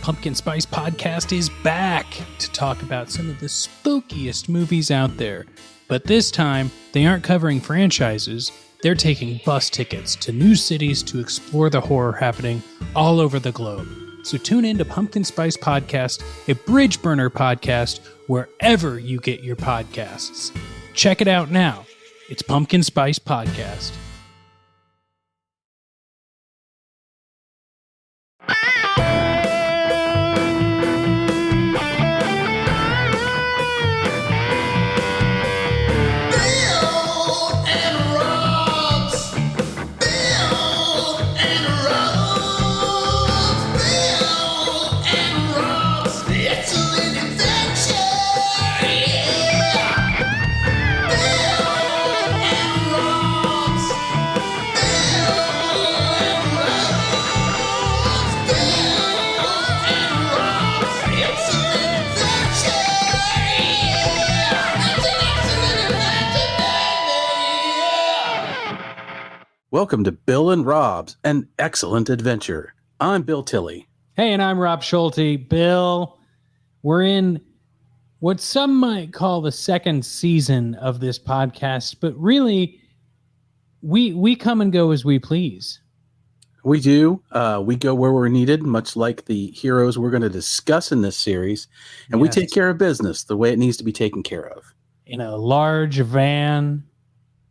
Pumpkin Spice Podcast is back to talk about some of the spookiest movies out there. But this time, they aren't covering franchises. They're taking bus tickets to new cities to explore the horror happening all over the globe. So tune in to Pumpkin Spice Podcast, a bridge burner podcast, wherever you get your podcasts. Check it out now. It's Pumpkin Spice Podcast. Welcome to Bill and Rob's An Excellent Adventure. I'm Bill Tilley. Hey, and I'm Rob Schulte. Bill, we're in what some might call the second season of this podcast, but really, we come and go as we please. We do. We go where we're needed, much like the heroes we're going to discuss in this series, and we take care of business the way it needs to be taken care of. In a large van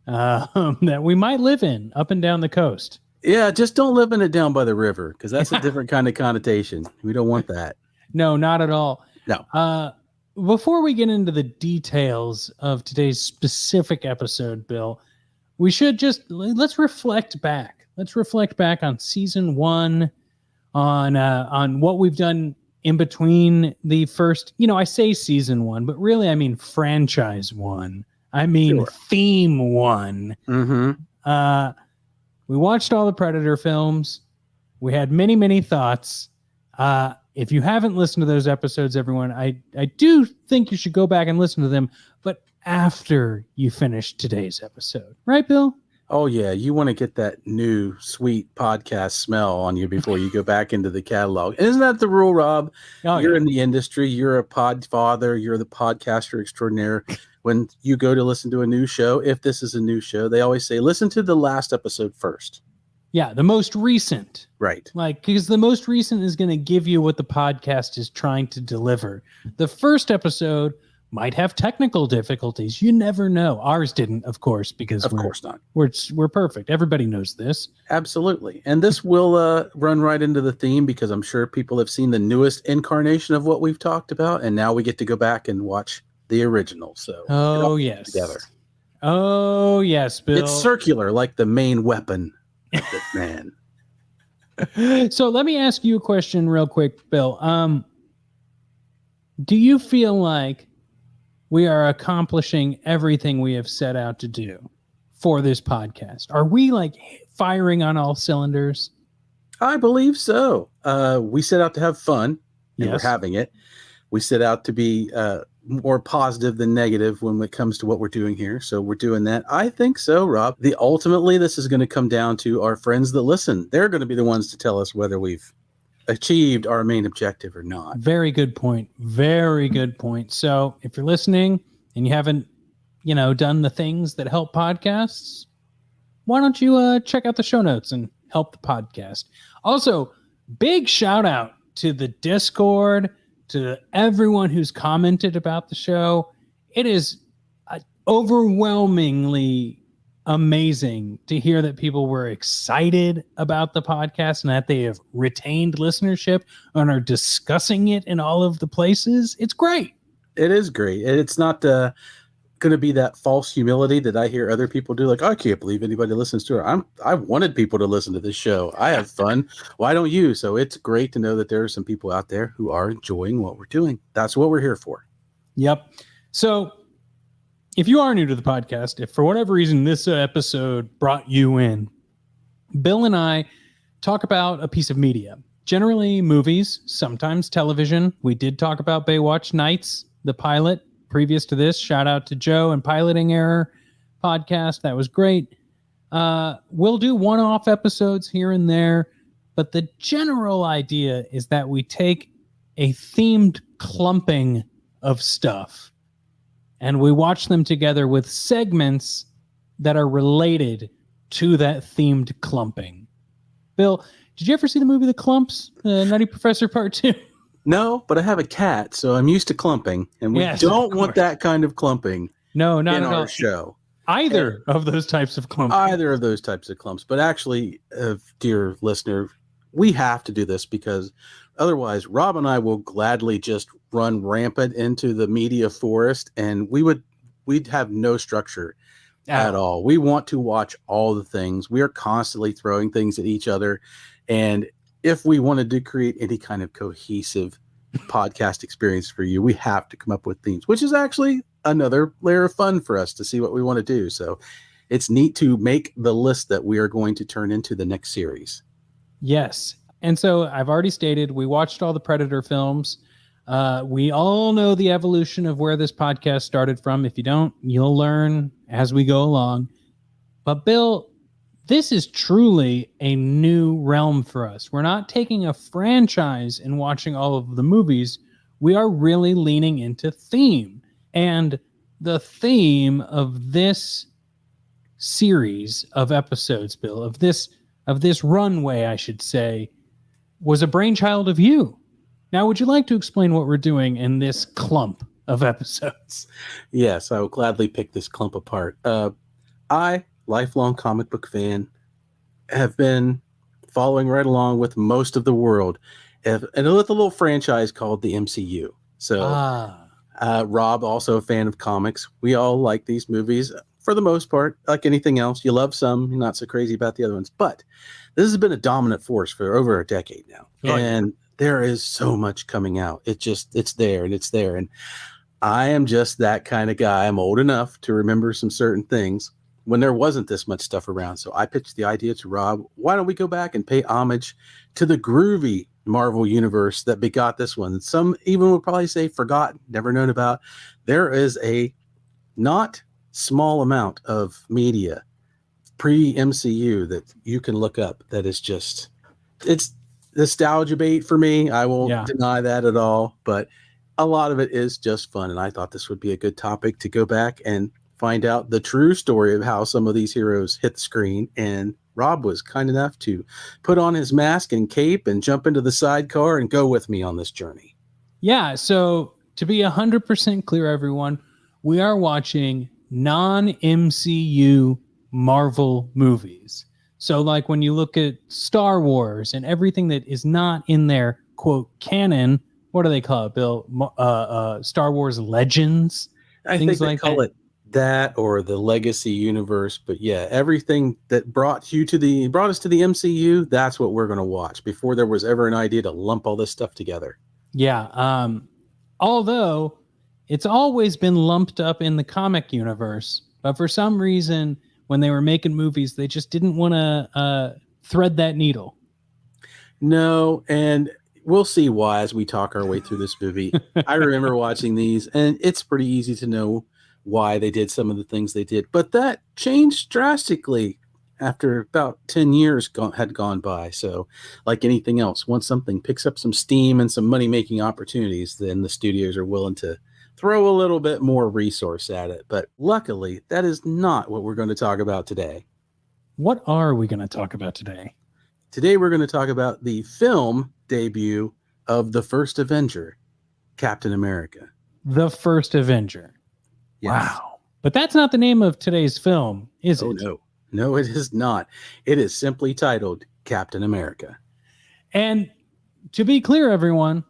that we might live in up and down the coast. Yeah, just don't live in it down by the river, because that's a different kind of connotation. We don't want that. No, not at all. No. Before we get into the details of today's specific episode, Bill, we should let's reflect back. Let's reflect back on season 1, on what we've done in between the first, I say season 1, but really I mean franchise 1. I mean, sure. Theme 1. Mm-hmm. We watched all the Predator films. We had many, many thoughts. If you haven't listened to those episodes, everyone, I do think you should go back and listen to them, but after you finish today's episode. Right, Bill? Oh, yeah. You want to get that new, sweet podcast smell on you before you go back into the catalog. Isn't that the rule, Rob? Oh, you're in the industry. You're a pod father. You're the podcaster extraordinaire. When you go to listen to a new show, if this is a new show, they always say, listen to the last episode first. Yeah, the most recent. Right. Because the most recent is going to give you what the podcast is trying to deliver. The first episode might have technical difficulties. You never know. Ours didn't, of course, because of course not. We're perfect. Everybody knows this. Absolutely. And this will run right into the theme, because I'm sure people have seen the newest incarnation of what we've talked about, and now we get to go back and watch the original. So yes. Together. Oh yes, Bill. It's circular, like the main weapon of this man. So let me ask you a question real quick, Bill. Do you feel like we are accomplishing everything we have set out to do for this podcast? Are we like firing on all cylinders? I believe so. We set out to have fun, and we're having it. We set out to be more positive than negative when it comes to what we're doing here. So we're doing that. I think so, Rob. Ultimately, this is going to come down to our friends that listen. They're going to be the ones to tell us whether we've achieved our main objective or not. Very good point. Very good point. So if you're listening and you haven't, done the things that help podcasts, why don't you check out the show notes and help the podcast? Also, big shout out to the Discord, to everyone who's commented about the show. It is overwhelmingly amazing to hear that people were excited about the podcast and that they have retained listenership and are discussing it in all of the places. It's great. It is great. It's not going to be that false humility that I hear other people do. Like, I can't believe anybody listens to her. I wanted people to listen to this show. I have fun. Why don't you? So it's great to know that there are some people out there who are enjoying what we're doing. That's what we're here for. Yep. So if you are new to the podcast, if for whatever reason this episode brought you in, Bill and I talk about a piece of media, generally movies, sometimes television. We did talk about Baywatch Nights, the pilot. Previous to this, shout out to Joe and Piloting Error podcast. That was great. We'll do one-off episodes here and there, but the general idea is that we take a themed clumping of stuff. And we watch them together with segments that are related to that themed clumping. Bill, did you ever see the movie The Clumps? Nutty Professor Part 2? No, but I have a cat, so I'm used to clumping, and we don't want that kind of clumping. No, not in at our all. show. Either of those types of clumping. Either of those types of clumps. But actually, dear listener, we have to do this because otherwise Rob and I will gladly just run rampant into the media forest, and we'd have no structure at all. We want to watch all the things. We are constantly throwing things at each other. And if we wanted to create any kind of cohesive podcast experience for you, we have to come up with themes, which is actually another layer of fun for us to see what we want to do. So it's neat to make the list that we are going to turn into the next series. Yes. And so I've already stated, we watched all the Predator films. We all know the evolution of where this podcast started from. If you don't, you'll learn as we go along. But Bill, this is truly a new realm for us. We're not taking a franchise and watching all of the movies. We are really leaning into theme. And the theme of this series of episodes, Bill, of this runway, I should say, was a brainchild of you. Now, would you like to explain what we're doing in this clump of episodes? Yes, I will gladly pick this clump apart. I, lifelong comic book fan, have been following right along with most of the world, and with a little franchise called the MCU. So, Rob, also a fan of comics. We all like these movies for the most part. Like anything else, you love some, you're not so crazy about the other ones. But this has been a dominant force for over a decade now, and there is so much coming out. It's there. And I am just that kind of guy. I'm old enough to remember some certain things when there wasn't this much stuff around. So I pitched the idea to Rob, why don't we go back and pay homage to the groovy Marvel universe that begot this one? Some even would probably say forgotten, never known about. There is a not small amount of media pre-MCU that you can look up that is just, it's nostalgia bait for me. I won't deny that at all, but a lot of it is just fun. And I thought this would be a good topic to go back and find out the true story of how some of these heroes hit the screen. And Rob was kind enough to put on his mask and cape and jump into the sidecar and go with me on this journey. Yeah. So to be 100% clear, everyone, we are watching non-MCU Marvel movies. So like when you look at Star Wars and everything that is not in their quote canon, what do they call it, Bill? Star Wars Legends? I think they call it that or the Legacy universe. But yeah, everything that brought us to the MCU, that's what we're going to watch before there was ever an idea to lump all this stuff together. Yeah. Although it's always been lumped up in the comic universe, but for some reason, when they were making movies, they just didn't want to thread that needle. No, and we'll see why as we talk our way through this movie. I remember watching these, and it's pretty easy to know why they did some of the things they did. But that changed drastically after about 10 years had gone by. So like anything else, once something picks up some steam and some money-making opportunities, then the studios are willing to throw a little bit more resource at it. But luckily, that is not what we're going to talk about today. What are we going to talk about today? Today, we're going to talk about the film debut of the first Avenger, Captain America. The first Avenger. Yes. Wow. But that's not the name of today's film, is it? No, it is not. It is simply titled Captain America. And to be clear, everyone,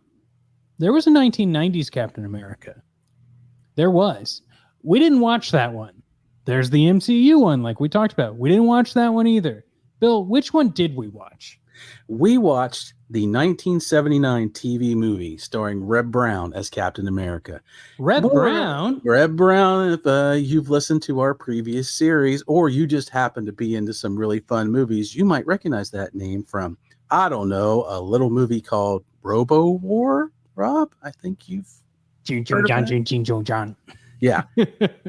there was a 1990s Captain America. There was. We didn't watch that one. There's the MCU one, like we talked about. We didn't watch that one either. Bill, which one did we watch? We watched the 1979 TV movie starring Reb Brown as Captain America. Reb Brown? Reb Brown, if you've listened to our previous series or you just happen to be into some really fun movies, you might recognize that name from, I don't know, a little movie called Robo War, Rob? I think you've John. Yeah.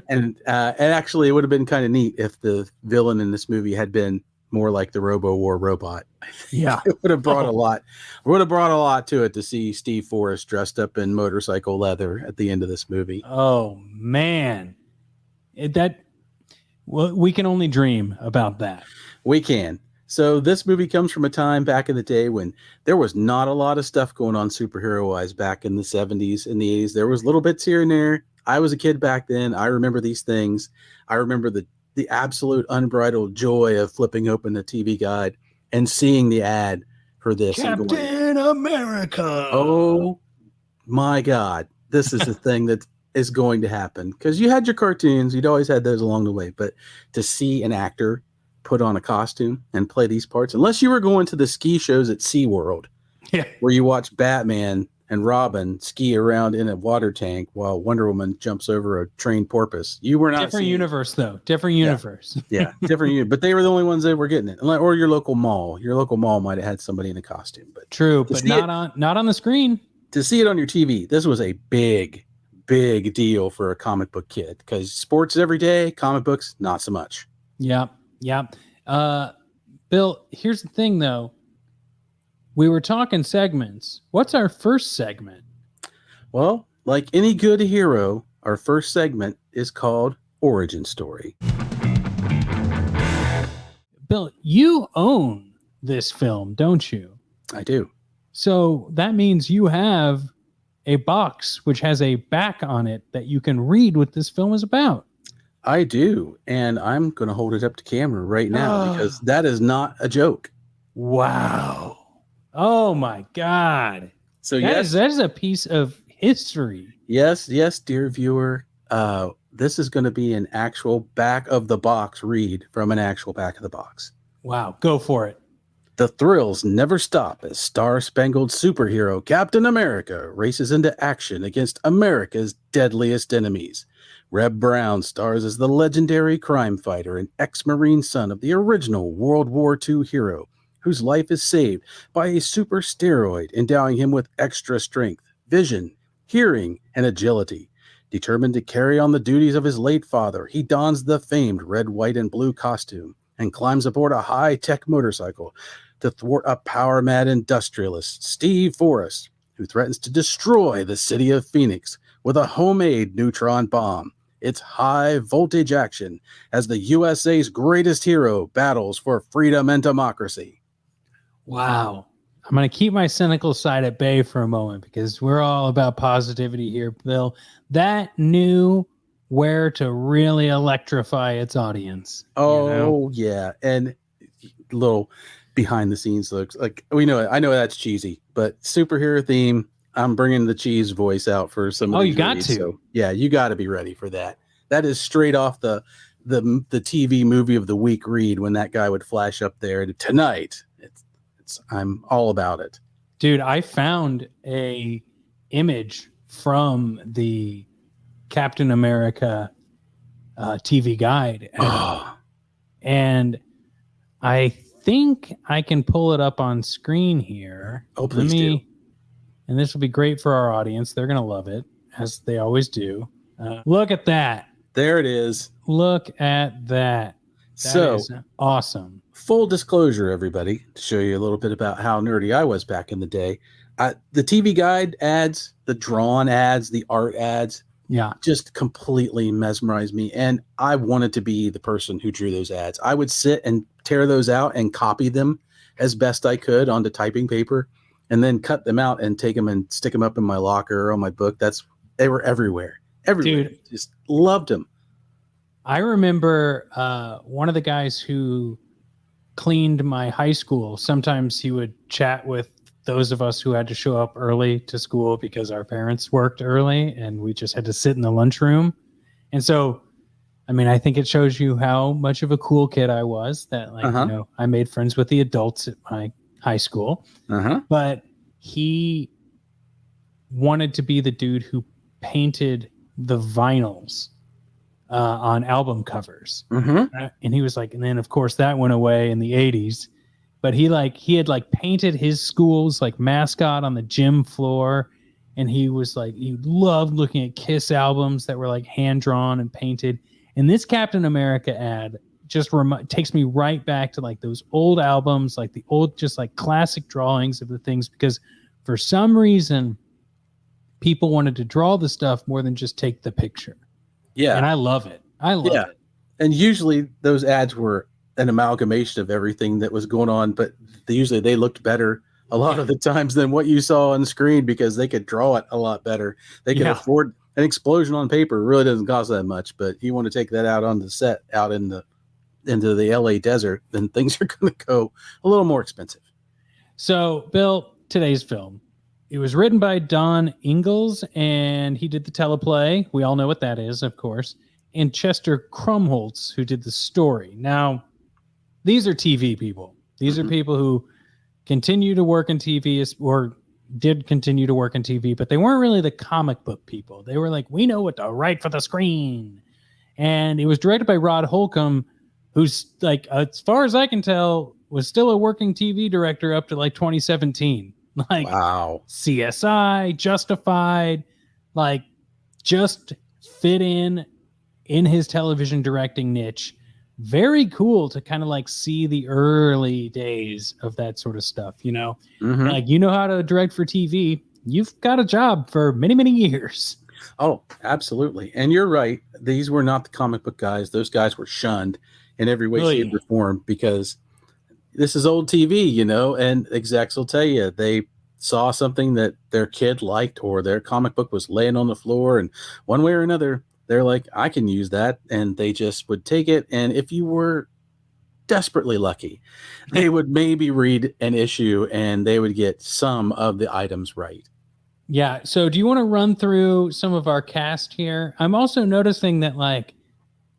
And actually, it would have been kind of neat if the villain in this movie had been more like the Robo War robot. Yeah. It would have brought a lot. Would have brought a lot to it to see Steve Forrest dressed up in motorcycle leather at the end of this movie. Oh man, we can only dream about that. We can. So this movie comes from a time back in the day when there was not a lot of stuff going on superhero-wise back in the 70s and the 80s. There was little bits here and there. I was a kid back then. I remember these things. I remember the absolute unbridled joy of flipping open the TV guide and seeing the ad for this. Captain America. Oh my God. This is the thing that is going to happen. Because you had your cartoons. You'd always had those along the way. But to see an actor put on a costume and play these parts, unless you were going to the ski shows at SeaWorld, where you watch Batman and Robin ski around in a water tank while Wonder Woman jumps over a trained porpoise. You were not different universe, though. Different universe. Yeah, different. But they were the only ones that were getting it. Or your local mall. Your local mall might have had somebody in a costume. But true, but not on the screen. To see it on your TV, this was a big deal for a comic book kid, because sports every day, comic books not so much. Yeah. Bill, here's the thing, though. We were talking segments. What's our first segment? Well, like any good hero, our first segment is called Origin Story. Bill, you own this film, don't you? I do. So that means you have a box which has a back on it that you can read what this film is about. I do. And I'm going to hold it up to camera right now because that is not a joke. Wow. Oh my God. So that is a piece of history. Yes, dear viewer. This is going to be an actual back of the box read from an actual back of the box. Wow. Go for it. The thrills never stop as star-spangled superhero Captain America races into action against America's deadliest enemies. Reb Brown stars as the legendary crime fighter and ex-Marine son of the original World War II hero, whose life is saved by a super steroid endowing him with extra strength, vision, hearing, and agility. Determined to carry on the duties of his late father, he dons the famed red, white, and blue costume and climbs aboard a high-tech motorcycle to thwart a power-mad industrialist, Steve Forrest, who threatens to destroy the city of Phoenix with a homemade neutron bomb. It's high-voltage action as the USA's greatest hero battles for freedom and democracy. Wow. I'm going to keep my cynical side at bay for a moment because we're all about positivity here, Bill. That knew where to really electrify its audience. Oh, yeah. And little behind the scenes looks like I know that's cheesy, but superhero theme. I'm bringing the cheese voice out for some of these. You got reads, to. So, yeah, you got to be ready for that. That is straight off the TV movie of the week read when that guy would flash up there tonight. I'm all about it. Dude, I found a image from the Captain America TV guide. And I think I can pull it up on screen here. Oh, please do. And this will be great for our audience. They're going to love it, as they always do. Look at that. There it is. Look at that. That is awesome. Full disclosure, everybody, to show you a little bit about how nerdy I was back in the day. The TV guide ads, the drawn ads, the art ads, just completely mesmerized me. And I wanted to be the person who drew those ads. I would sit and tear those out and copy them as best I could onto typing paper, and then cut them out and take them and stick them up in my locker or on my book. They were everywhere. Dude, just loved them. I remember one of the guys who cleaned my high school. Sometimes he would chat with those of us who had to show up early to school because our parents worked early and we just had to sit in the lunchroom. And so, I mean, I think it shows you how much of a cool kid I was that I made friends with the adults at my high school. But he wanted to be the dude who painted the vinyls on album covers. And he was like, and then of course that went away in the 80s, but he had painted his school's mascot on the gym floor. And he was he loved looking at Kiss albums that were hand drawn and painted. And this Captain America ad just takes me right back to like those old albums, like the old, just like classic drawings of the things, because for some reason people wanted to draw the stuff more than just take the picture. Yeah. And I love it. I love it. And usually those ads were an amalgamation of everything that was going on, but usually they looked better a lot of the times than what you saw on screen because they could draw it a lot better. They could afford an explosion on paper. It really doesn't cost that much, but you want to take that out on the set out into the LA desert, then things are going to go a little more expensive. So, Bill, today's film, it was written by Don Ingalls, and he did the teleplay. We all know what that is, of course. And Chester Krumholtz, who did the story. Now, these are TV people. These are people who continue to work in TV or did continue to work in TV, but they weren't really the comic book people. They were like, we know what to write for the screen. And it was directed by Rod Holcomb, who's like, as far as I can tell, was still a working TV director up to like 2017. Like, wow. CSI, Justified, like just fit in his television directing niche. Very cool to kind of like see the early days of that sort of stuff, you know? Like, you know how to direct for TV. You've got a job for many, many years. Oh, absolutely. And you're right. These were not the comic book guys. Those guys were shunned in every way, shape, or form because this is old TV, you know, and execs will tell you they saw something that their kid liked or their comic book was laying on the floor, and one way or another, they're like, I can use that. And they just would take it. And if you were desperately lucky, they would maybe read an issue and they would get some of the items right. Yeah. So do you want to run through some of our cast here? I'm also noticing that like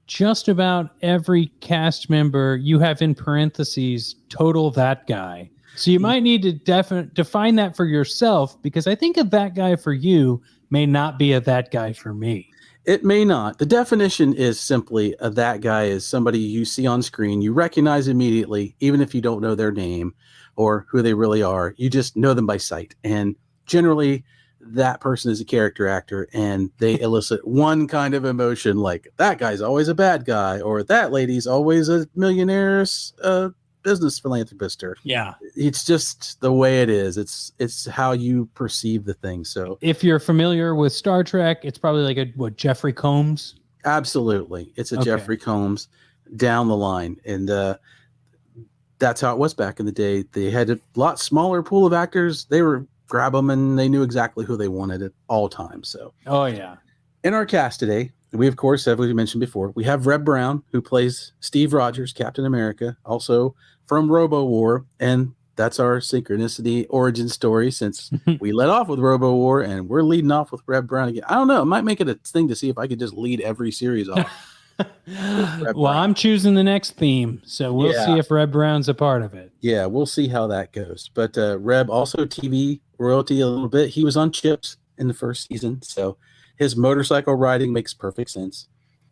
just about every cast member you have in parentheses, total that guy. So you might need to define that for yourself, because I think a that guy for you may not be a that guy for me. It may not. The definition is simply that guy is somebody you see on screen, you recognize immediately, even if you don't know their name or who they really are. You just know them by sight. And generally, that person is a character actor, and they elicit one kind of emotion, like that guy's always a bad guy, or that lady's always a millionaire's business philanthropist. Or it's just the way it is. It's how you perceive the thing. So if you're familiar with Star Trek, it's probably like Jeffrey Combs. Absolutely, it's a Jeffrey Combs down the line, and that's how it was back in the day. They had a lot smaller pool of actors. They were grab them and they knew exactly who they wanted at all times. So in our cast today, we of course, as we mentioned before, we have Reb Brown, who plays Steve Rogers, Captain America, also from Robo War, and that's our synchronicity origin story, since we led off with Robo War and we're leading off with Reb Brown again. I don't know, it might make it a thing to see if I could just lead every series off. Well, I'm choosing the next theme, so we'll see if Reb Brown's a part of it. Yeah, we'll see how that goes. But Reb, also TV royalty a little bit. He was on Chips in the first season, so his motorcycle riding makes perfect sense.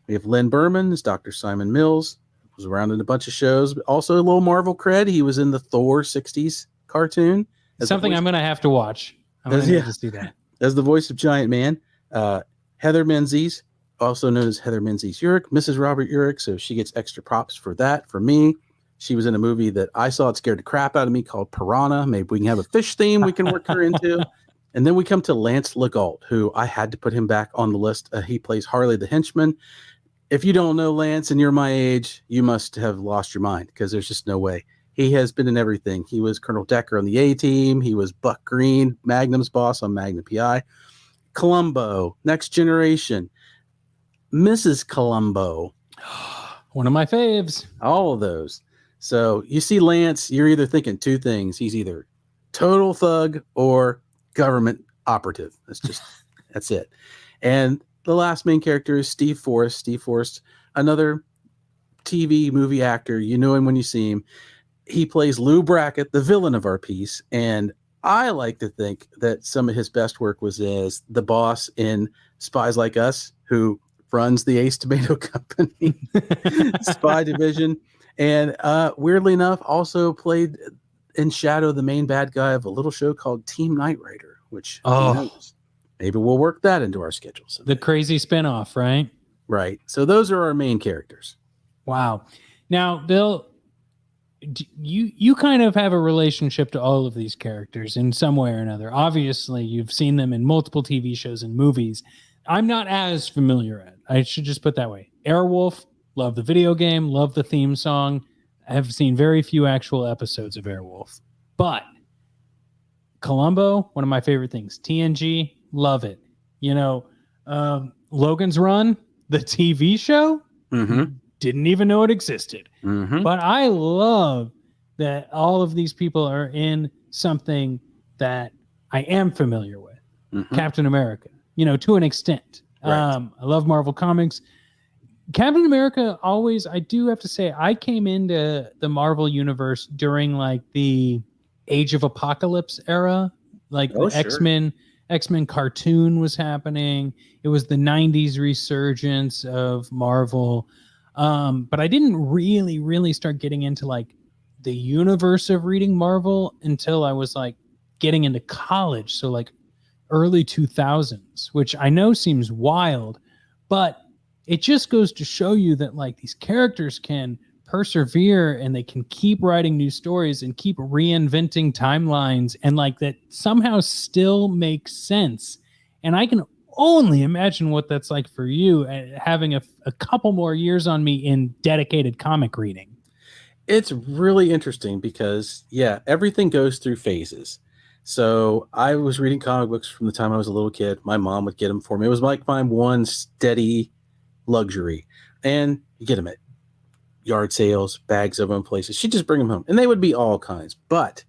We have Lynn Berman as Dr. Simon Mills, was around in a bunch of shows, but also a little Marvel cred. He was in the Thor 60s cartoon. Something I'm going to have to watch. I'm going to need to see that. As the voice of Giant Man. Heather Menzies, also known as Heather Menzies Urich, Mrs. Robert Urich, so she gets extra props for that for me. She was in a movie that I saw, it scared the crap out of me, called Piranha. Maybe we can have a fish theme we can work her into. And then we come to Lance Legault, who I had to put him back on the list. He plays Harley the Henchman. If you don't know Lance and you're my age, you must have lost your mind, because there's just no way. He has been in everything. He was Colonel Decker on the A-Team. He was Buck Green, Magnum's boss on Magnum P.I. Columbo, Next Generation, Mrs. Columbo. One of my faves. All of those. So you see Lance, you're either thinking two things. He's either total thug or government operative. That's it. And the last main character is Steve Forrest. Steve Forrest, another TV movie actor. You know him when you see him. He plays Lou Brackett, the villain of our piece. And I like to think that some of his best work was as the boss in Spies Like Us, who runs the Ace Tomato Company spy division. And weirdly enough, also played in shadow the main bad guy of a little show called Team Knight Rider, which who knows? Maybe we'll work that into our schedule someday. The crazy spinoff, right? Right. So those are our main characters. Wow. Now, Bill, you kind of have a relationship to all of these characters in some way or another. Obviously, you've seen them in multiple TV shows and movies. I'm not as familiar at. I should just put that way. Airwolf, love the video game, love the theme song. I have seen very few actual episodes of Airwolf. But Columbo, one of my favorite things. TNG, love it. You know, Logan's Run, the TV show, didn't even know it existed. But I love that all of these people are in something that I am familiar with. Captain America, you know, to an extent. Right. I love Marvel Comics. Captain America always, I do have to say, I came into the Marvel universe during like the Age of Apocalypse era, like the X-Men cartoon was happening. It was the 90s resurgence of Marvel. But I didn't really start getting into like the universe of reading Marvel until I was like getting into college. So like early 2000s, which I know seems wild, but it just goes to show you that like these characters can persevere and they can keep writing new stories and keep reinventing timelines, and like that somehow still makes sense. And I can only imagine what that's like for you, having a couple more years on me in dedicated comic reading. It's really interesting because, yeah, everything goes through phases. So I was reading comic books from the time I was a little kid. My mom would get them for me. It was like my one steady luxury. And you get them at yard sales, bags of them places. She'd just bring them home. And they would be all kinds. But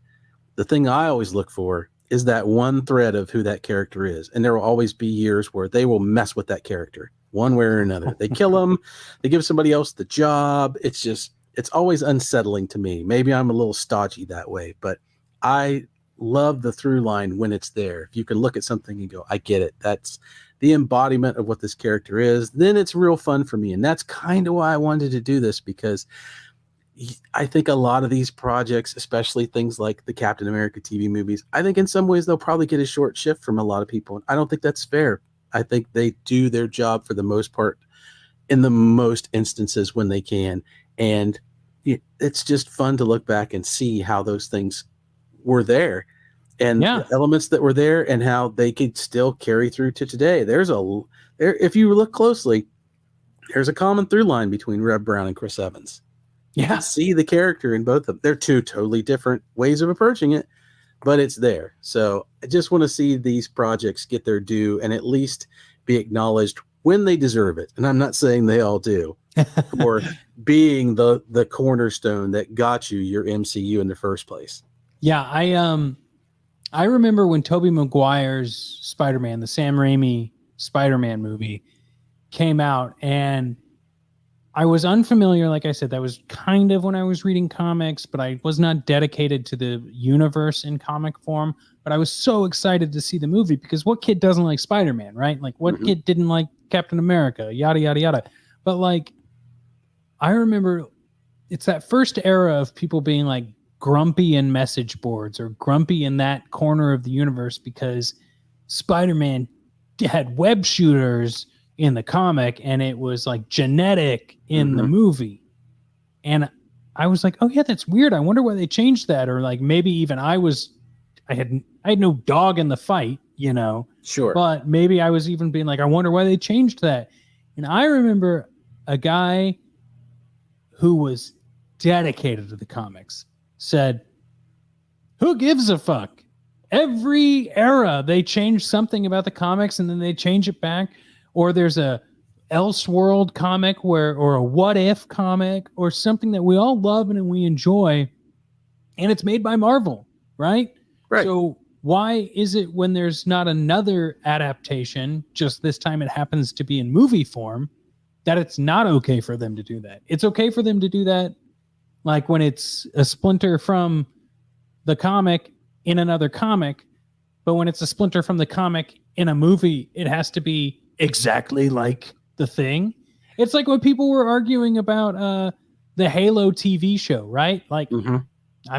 the thing I always look for is that one thread of who that character is. And there will always be years where they will mess with that character one way or another. They kill them. They give somebody else the job. It's always unsettling to me. Maybe I'm a little stodgy that way, but I love the through line when it's there. If you can look at something and go, I get it. That's the embodiment of what this character is. Then it's real fun for me. And that's kind of why I wanted to do this, because I think a lot of these projects, especially things like the Captain America TV movies, I think in some ways they'll probably get a short shift from a lot of people. I don't think that's fair. I think they do their job for the most part in the most instances when they can. And it's just fun to look back and see how those things were there and the elements that were there and how they could still carry through to today. If you look closely, there's a common through line between Reb Brown and Chris Evans. You can see the character in both of them. They're two totally different ways of approaching it, but it's there. So I just want to see these projects get their due and at least be acknowledged when they deserve it. And I'm not saying they all do, for being the cornerstone that got you your MCU in the first place. Yeah, I remember when Tobey Maguire's Spider-Man, the Sam Raimi Spider-Man movie, came out, and I was unfamiliar. Like I said, that was kind of when I was reading comics, but I was not dedicated to the universe in comic form. But I was so excited to see the movie, because what kid doesn't like Spider-Man, right? Like what kid didn't like Captain America, yada, yada, yada. But like, I remember it's that first era of people being like grumpy in message boards or grumpy in that corner of the universe because Spider-Man had web shooters in the comic and it was like genetic in the movie. And I was like, oh yeah, that's weird. I wonder why they changed that. Or like maybe even I had no dog in the fight, you know? Sure. But maybe I was even being like, I wonder why they changed that. And I remember a guy who was dedicated to the comics said, who gives a fuck? Every era they change something about the comics and then they change it back. Or there's a Elseworld comic or a What If comic or something that we all love and we enjoy, and it's made by Marvel, right? Right. So why is it when there's not another adaptation, just this time it happens to be in movie form, that it's not okay for them to do that? It's okay for them to do that like when it's a splinter from the comic in another comic, but when it's a splinter from the comic in a movie, it has to be exactly like the thing. It's like when people were arguing about the Halo TV show, right? Like,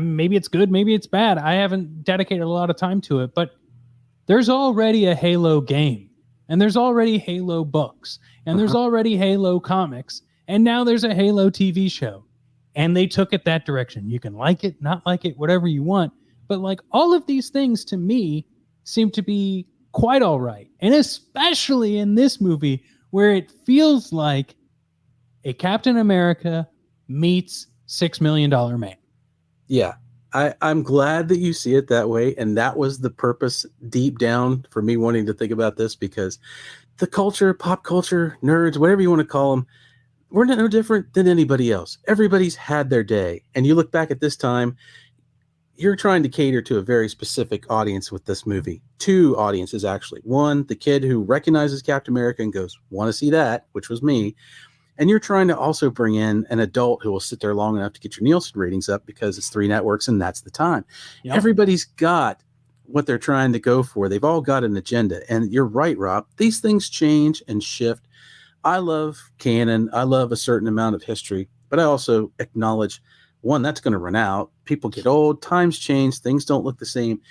maybe it's good, maybe it's bad. I haven't dedicated a lot of time to it, but there's already a Halo game, and there's already Halo books, and there's already Halo comics, and now there's a Halo TV show. and they took it that direction. You can like it, not like it, whatever you want. But like all of these things to me seem to be quite all right. And especially in this movie where it feels like a Captain America meets $6 Million Man. Yeah. I'm glad that you see it that way. And that was the purpose deep down for me wanting to think about this, because the culture, pop culture, nerds, whatever you want to call them, we're no different than anybody else. Everybody's had their day. And you look back at this time, you're trying to cater to a very specific audience with this movie. Two audiences, actually. One, the kid who recognizes Captain America and goes, want to see that, which was me. And you're trying to also bring in an adult who will sit there long enough to get your Nielsen ratings up, because it's 3 networks and that's the time. Yep. Everybody's got what they're trying to go for. They've all got an agenda. And you're right, Rob. These things change and shift. I love canon. I love a certain amount of history, but I also acknowledge, one, that's going to run out. People get old. Times change. Things don't look the same.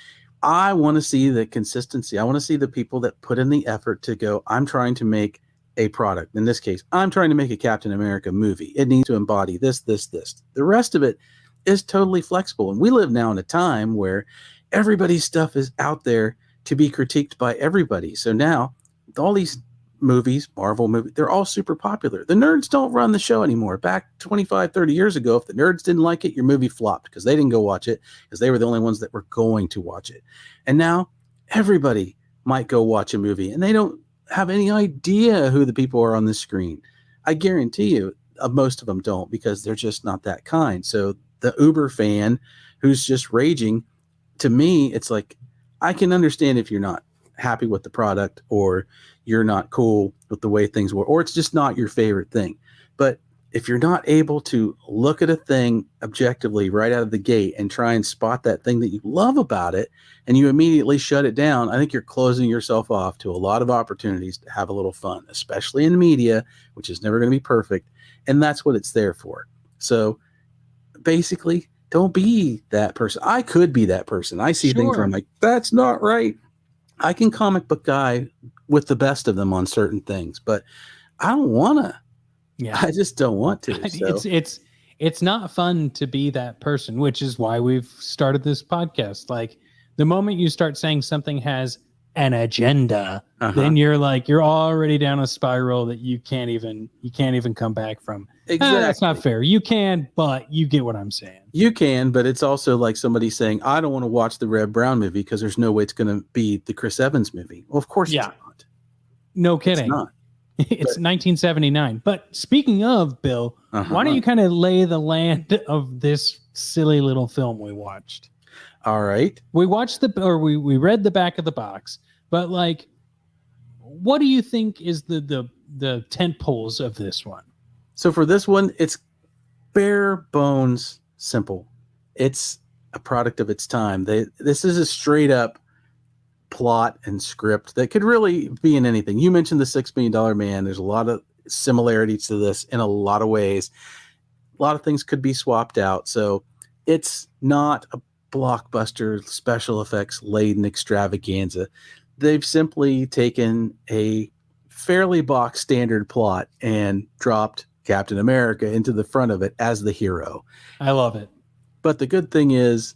I want to see the consistency. I want to see the people that put in the effort to go, I'm trying to make a product. In this case, I'm trying to make a Captain America movie. It needs to embody this, this, this. The rest of it is totally flexible. And we live now in a time where everybody's stuff is out there to be critiqued by everybody. So now all these movies, Marvel movies, they're all super popular. The nerds don't run the show anymore. Back 25, 30 years ago, if the nerds didn't like it, your movie flopped because they didn't go watch it, because they were the only ones that were going to watch it. And now everybody might go watch a movie and they don't have any idea who the people are on the screen. I guarantee you most of them don't, because they're just not that kind. So the Uber fan who's just raging, to me, it's like, I can understand if you're not happy with the product, or you're not cool with the way things were, or it's just not your favorite thing. But if you're not able to look at a thing objectively right out of the gate and try and spot that thing that you love about it, and you immediately shut it down, I think you're closing yourself off to a lot of opportunities to have a little fun, especially in media, which is never going to be perfect. And that's what it's there for. So basically, don't be that person. I could be that person. I see things where I'm like, that's not right. I can comic book guy with the best of them on certain things, but I don't want to. Yeah, I just don't want to. So. It's not fun to be that person, which is why we've started this podcast. Like, the moment you start saying something has an agenda, then you're already down a spiral that you can't even come back from. Exactly. That's not fair. You can, but you get what I'm saying. You can, but it's also like somebody saying, I don't want to watch the Red Brown movie because there's no way it's going to be the Chris Evans movie. Well, of course it's not. No kidding. It's not. It's 1979. But speaking of, Bill, why don't you kind of lay the land of this silly little film we watched? All right. We watched we read the back of the box, but like, what do you think is the tent poles of this one? So for this one, it's bare bones simple. It's a product of its time. This is a straight up plot and script that could really be in anything. You mentioned the $6 Million Man. There's a lot of similarities to this in a lot of ways. A lot of things could be swapped out. So it's not a blockbuster special effects laden extravaganza. They've simply taken a fairly box standard plot and dropped Captain America into the front of it as the hero. I love it. But the good thing is,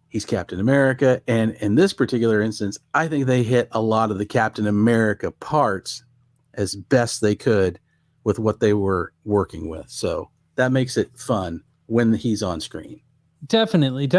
he's Captain America, and in this particular instance, I think they hit a lot of the Captain America parts as best they could with what they were working with. So that makes it fun when he's on screen. Definitely.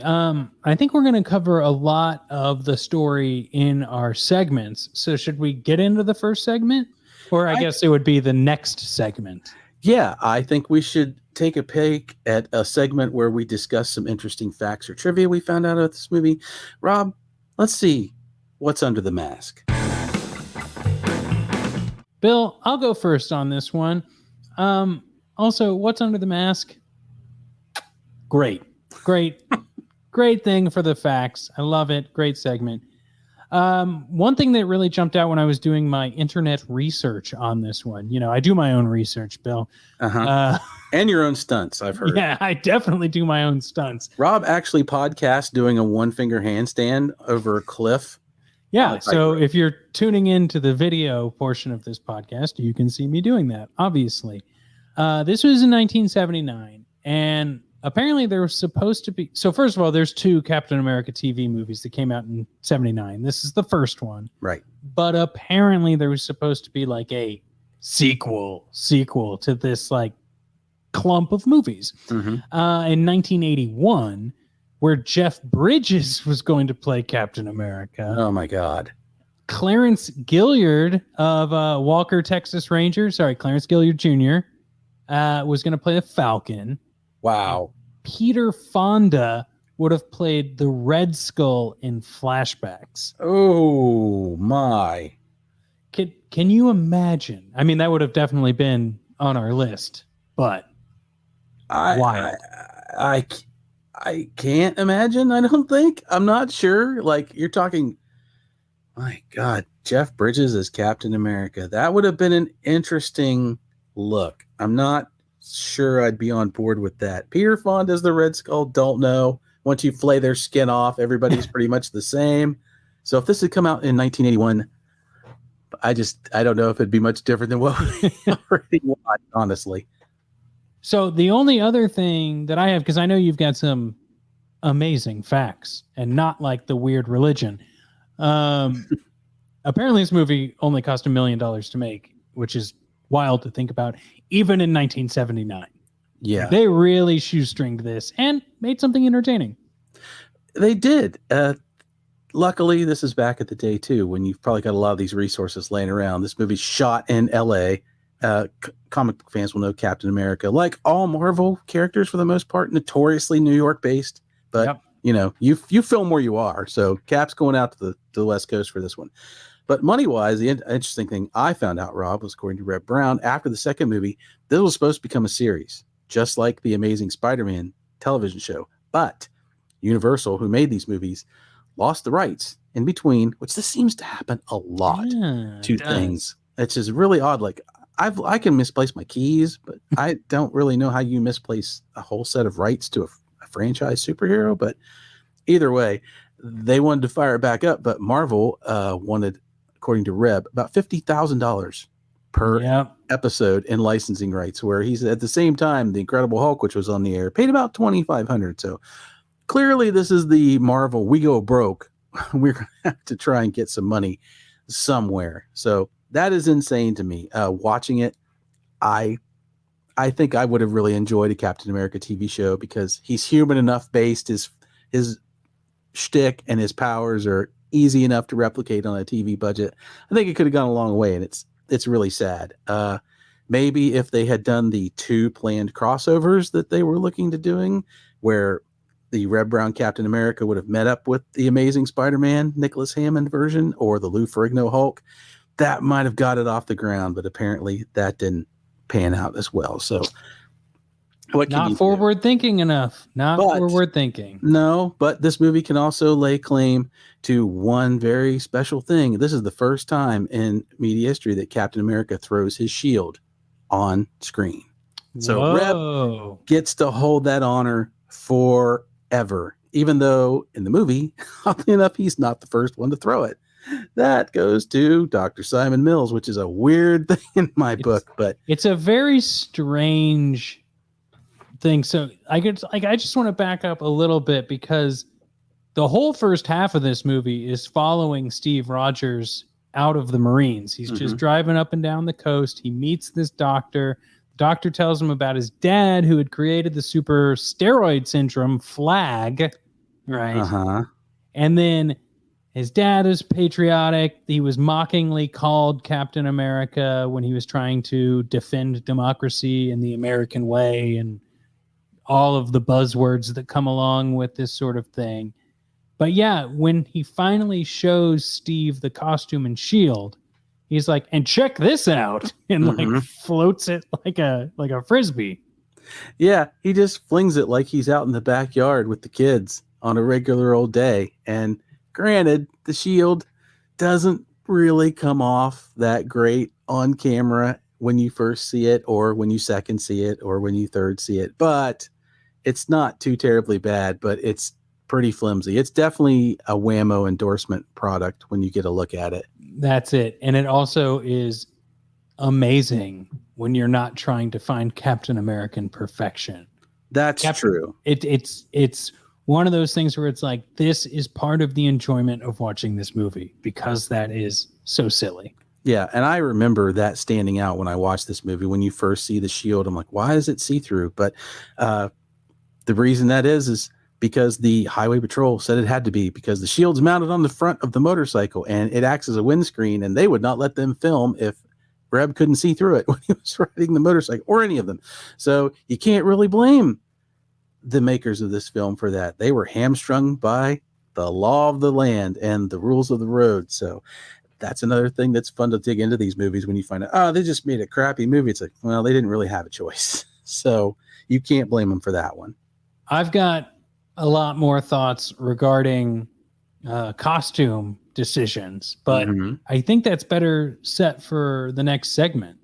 I think we're going to cover a lot of the story in our segments. So should we get into the first segment? Or I guess it would be the next segment. Yeah, I think we should take a peek at a segment where we discuss some interesting facts or trivia we found out about this movie. Rob, let's see what's under the mask. Bill, I'll go first on this one. Also, what's under the mask? Great thing for the facts. I love it. Great segment. One thing that really jumped out when I was doing my internet research on this one, I do my own research, Bill. And your own stunts, I've heard. Yeah, I definitely do my own stunts. Rob actually podcasts doing a one-finger handstand over a cliff. Yeah, so if you're tuning into the video portion of this podcast, you can see me doing that, obviously. This was in 1979, And apparently there was supposed to be... So first of all, there's 2 Captain America TV movies that came out in 79. This is the first one. Right. But apparently there was supposed to be like a sequel to this like clump of movies. Mm-hmm. In 1981, where Jeff Bridges was going to play Captain America. Oh my God. Clarence Gilliard of Walker, Texas Rangers, Clarence Gilliard Jr., was going to play the Falcon. Wow. Peter Fonda would have played the Red Skull in flashbacks. Oh my. Can you imagine? I mean, that would have definitely been on our list, but wild. I can't imagine. I don't think. I'm not sure. Like, you're talking... My God, Jeff Bridges as Captain America. That would have been an interesting look. I'm not sure I'd be on board with that. Peter Fonda as the Red Skull, don't know. Once you flay their skin off, everybody's pretty much the same. So if this had come out in 1981, I don't know if it'd be much different than what we already watched, honestly. So the only other thing that I have, because I know you've got some amazing facts and not like the weird religion. Apparently this movie only cost $1 million to make, which is wild to think about, even in 1979. Yeah. They really shoestringed this and made something entertaining. They did. Luckily, this is back at the day, too, when you've probably got a lot of these resources laying around. This movie's shot in L.A. Comic book fans will know Captain America. Like all Marvel characters, for the most part, notoriously New York-based. But... Yep. You know, you film where you are. So Cap's going out to the West Coast for this one. But money-wise, the interesting thing I found out, Rob, was according to Reb Brown, after the second movie, this was supposed to become a series, just like the Amazing Spider-Man television show. But Universal, who made these movies, lost the rights in between, which this seems to happen a lot to things. It's just really odd. Like, I can misplace my keys, but I don't really know how you misplace a whole set of rights to a franchise superhero. But either way, they wanted to fire it back up, but Marvel wanted, according to Reb, about $50,000 per episode in licensing rights, where he's at the same time the Incredible Hulk, which was on the air, paid about $2,500. So clearly this is the Marvel, we go broke, we're gonna have to try and get some money somewhere. So that is insane to me. Watching it, I think I would have really enjoyed a Captain America TV show because he's human enough based. His shtick and his powers are easy enough to replicate on a TV budget. I think it could have gone a long way, and it's really sad. Maybe if they had done the 2 planned crossovers that they were looking to doing, where the Reb Brown Captain America would have met up with the Amazing Spider-Man Nicholas Hammond version or the Lou Ferrigno Hulk, that might have got it off the ground, but apparently that didn't pan out as well. So what can not forward thinking enough. Forward thinking. No, but this movie can also lay claim to one very special thing. This is the first time in media history that Captain America throws his shield on screen. So Reb gets to hold that honor forever, even though in the movie, oddly enough, he's not the first one to throw it. That goes to Dr. Simon Mills, which is a weird thing in my book, but it's a very strange thing. So I just want to back up a little bit because the whole first half of this movie is following Steve Rogers out of the Marines. He's just driving up and down the coast. He meets this doctor. The doctor tells him about his dad who had created the super steroid syndrome flag, right? And then his dad is patriotic. He was mockingly called Captain America when he was trying to defend democracy and the American way and all of the buzzwords that come along with this sort of thing. But yeah, when he finally shows Steve the costume and shield, he's like, and check this out, and like floats it like a Frisbee. Yeah, he just flings it like he's out in the backyard with the kids on a regular old day. And granted, the shield doesn't really come off that great on camera when you first see it, or when you second see it, or when you third see it. But it's not too terribly bad, but it's pretty flimsy. It's definitely a Whammo endorsement product when you get a look at it. That's it. And it also is amazing when you're not trying to find Captain American perfection. That's true. It's one of those things where it's like, this is part of the enjoyment of watching this movie because that is so silly. Yeah, and I remember that standing out when I watched this movie. When you first see the shield, I'm like, why is it see-through? But the reason that is because the highway patrol said it had to be, because the shield's mounted on the front of the motorcycle and it acts as a windscreen, and they would not let them film if Reb couldn't see through it when he was riding the motorcycle, or any of them. So you can't really blame the makers of this film for that. They were hamstrung by the law of the land and the rules of the road. So that's another thing that's fun to dig into these movies when you find out, oh, they just made a crappy movie. It's like, well, they didn't really have a choice. So you can't blame them for that one. I've got a lot more thoughts regarding costume decisions, but I think that's better set for the next segment.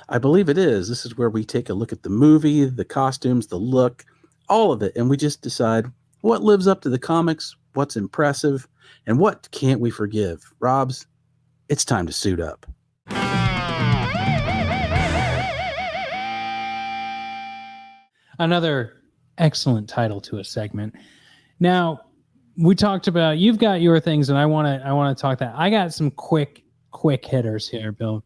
I believe it is. This is where we take a look at the movie, the costumes, the look, all of it, and we just decide what lives up to the comics, what's impressive, and what can't we forgive. Robs, it's time to suit up. Another excellent title to a segment. Now, we talked about, you've got your things, and I want to talk that. I got some quick hitters here, Bill.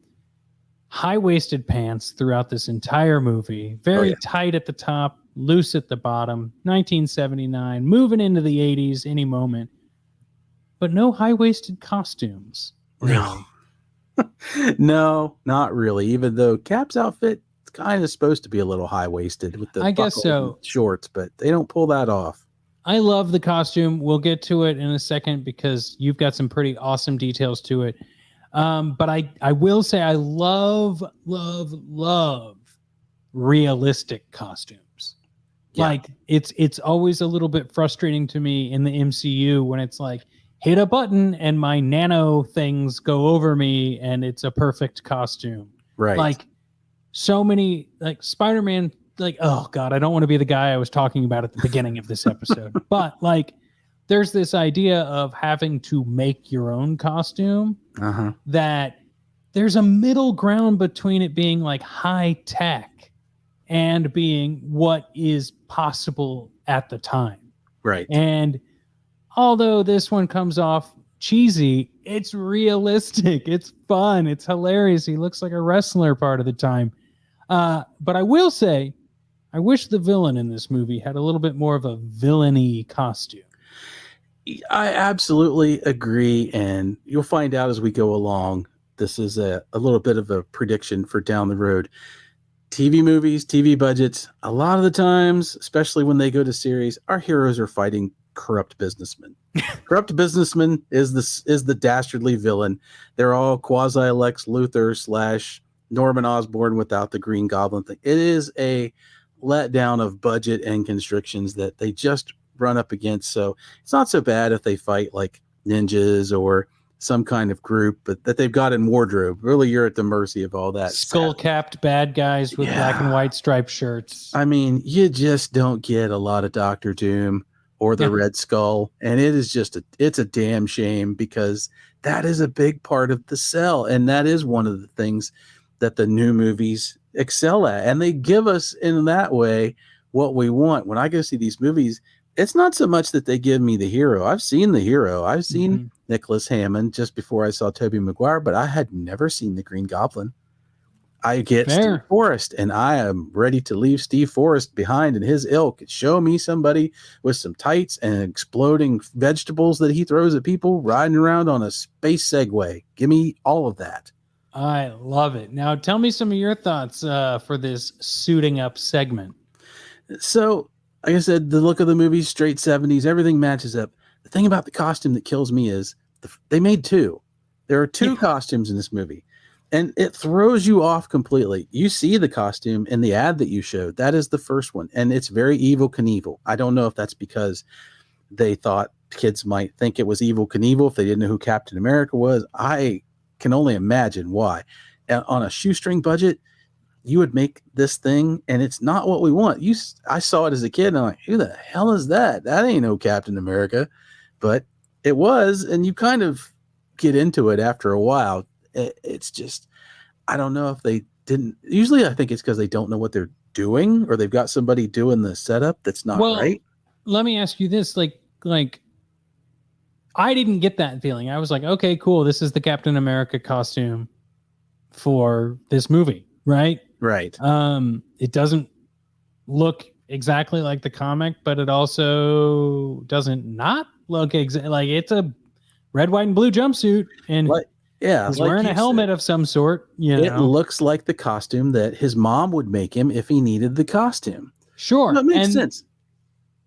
High-waisted pants throughout this entire movie, very tight at the top, loose at the bottom. 1979, moving into the 80s any moment, but no high-waisted costumes. Really. No, not really. Even though Cap's outfit is kind of supposed to be a little high-waisted with the I guess so shorts, but they don't pull that off. I love the costume. We'll get to it in a second because you've got some pretty awesome details to it. But I will say I love realistic costumes. Yeah. Like it's always a little bit frustrating to me in the MCU when it's like, hit a button and my nano things go over me and it's a perfect costume. Right. Like so many, like Spider-Man, like, oh God, I don't want to be the guy I was talking about at the beginning of this episode. But like, there's this idea of having to make your own costume that there's a middle ground between it being like high tech and being what is possible at the time. Right. And although this one comes off cheesy, it's realistic. It's fun. It's hilarious. He looks like a wrestler part of the time. But I will say, I wish the villain in this movie had a little bit more of a villainy costume. I absolutely agree. And you'll find out as we go along. This is a little bit of a prediction for down the road. TV movies, TV budgets, a lot of the times, especially when they go to series, our heroes are fighting corrupt businessmen. Corrupt businessmen is the dastardly villain. They're all quasi Lex Luthor / Norman Osborn without the Green Goblin thing. It is a letdown of budget and constrictions that they just run up against. So it's not so bad if they fight like ninjas or some kind of group, but that they've got in wardrobe. Really, you're at the mercy of all that. Skull-capped bad guys with black and white striped shirts. I mean, you just don't get a lot of Dr. Doom or the Red Skull. And it is just it's a damn shame, because that is a big part of the sell. And that is one of the things that the new movies excel at. And they give us in that way what we want. When I go see these movies, it's not so much that they give me the hero. I've seen the hero. I've seen Nicholas Hammond just before I saw Tobey Maguire, but I had never seen the Green Goblin. I get Steve Forrest, and I am ready to leave Steve Forrest behind and his ilk. Show me somebody with some tights and exploding vegetables that he throws at people riding around on a space Segway. Give me all of that. I love it. Now, tell me some of your thoughts for this suiting up segment. So, like I said, the look of the movie, straight 70s, everything matches up. The thing about the costume that kills me is they made two. There are two costumes in this movie, and it throws you off completely. You see the costume in the ad that you showed. That is the first one, and it's very Evel Knievel. I don't know if that's because they thought kids might think it was Evel Knievel if they didn't know who Captain America was. I can only imagine why. And on a shoestring budget, you would make this thing, and it's not what we want. I saw it as a kid, and I'm like, who the hell is that? That ain't no Captain America. But it was, and you kind of get into it after a while. It's just, I don't know if they didn't. Usually I think it's because they don't know what they're doing, or they've got somebody doing the setup that's not right. Let me ask you this. Like I didn't get that feeling. I was like, okay, cool. This is the Captain America costume for this movie, right? Right. It doesn't look exactly like the comic, but it also doesn't not look like it's a red, white, and blue jumpsuit, and he's wearing a helmet of some sort. It looks like the costume that his mom would make him if he needed the costume. Sure, that makes sense.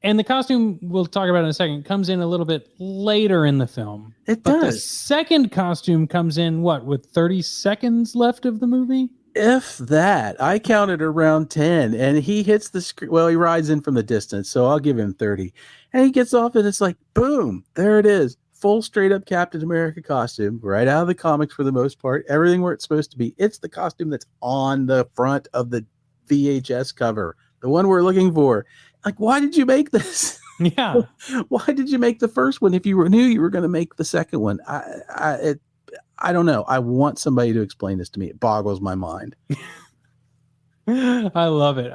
And the costume we'll talk about in a second comes in a little bit later in the film. It does. The second costume comes in with 30 seconds left of the movie? If that. I counted around 10, and he hits the screen. Well, he rides in from the distance, so I'll give him 30. And he gets off, and it's like, boom, there it is. Full straight up Captain America costume, right out of the comics for the most part. Everything where it's supposed to be. It's the costume that's on the front of the VHS cover, the one we're looking for. Like, why did you make this? Yeah. Why did you make the first one if you knew you were going to make the second one? I don't know. I want somebody to explain this to me. It boggles my mind. I love it.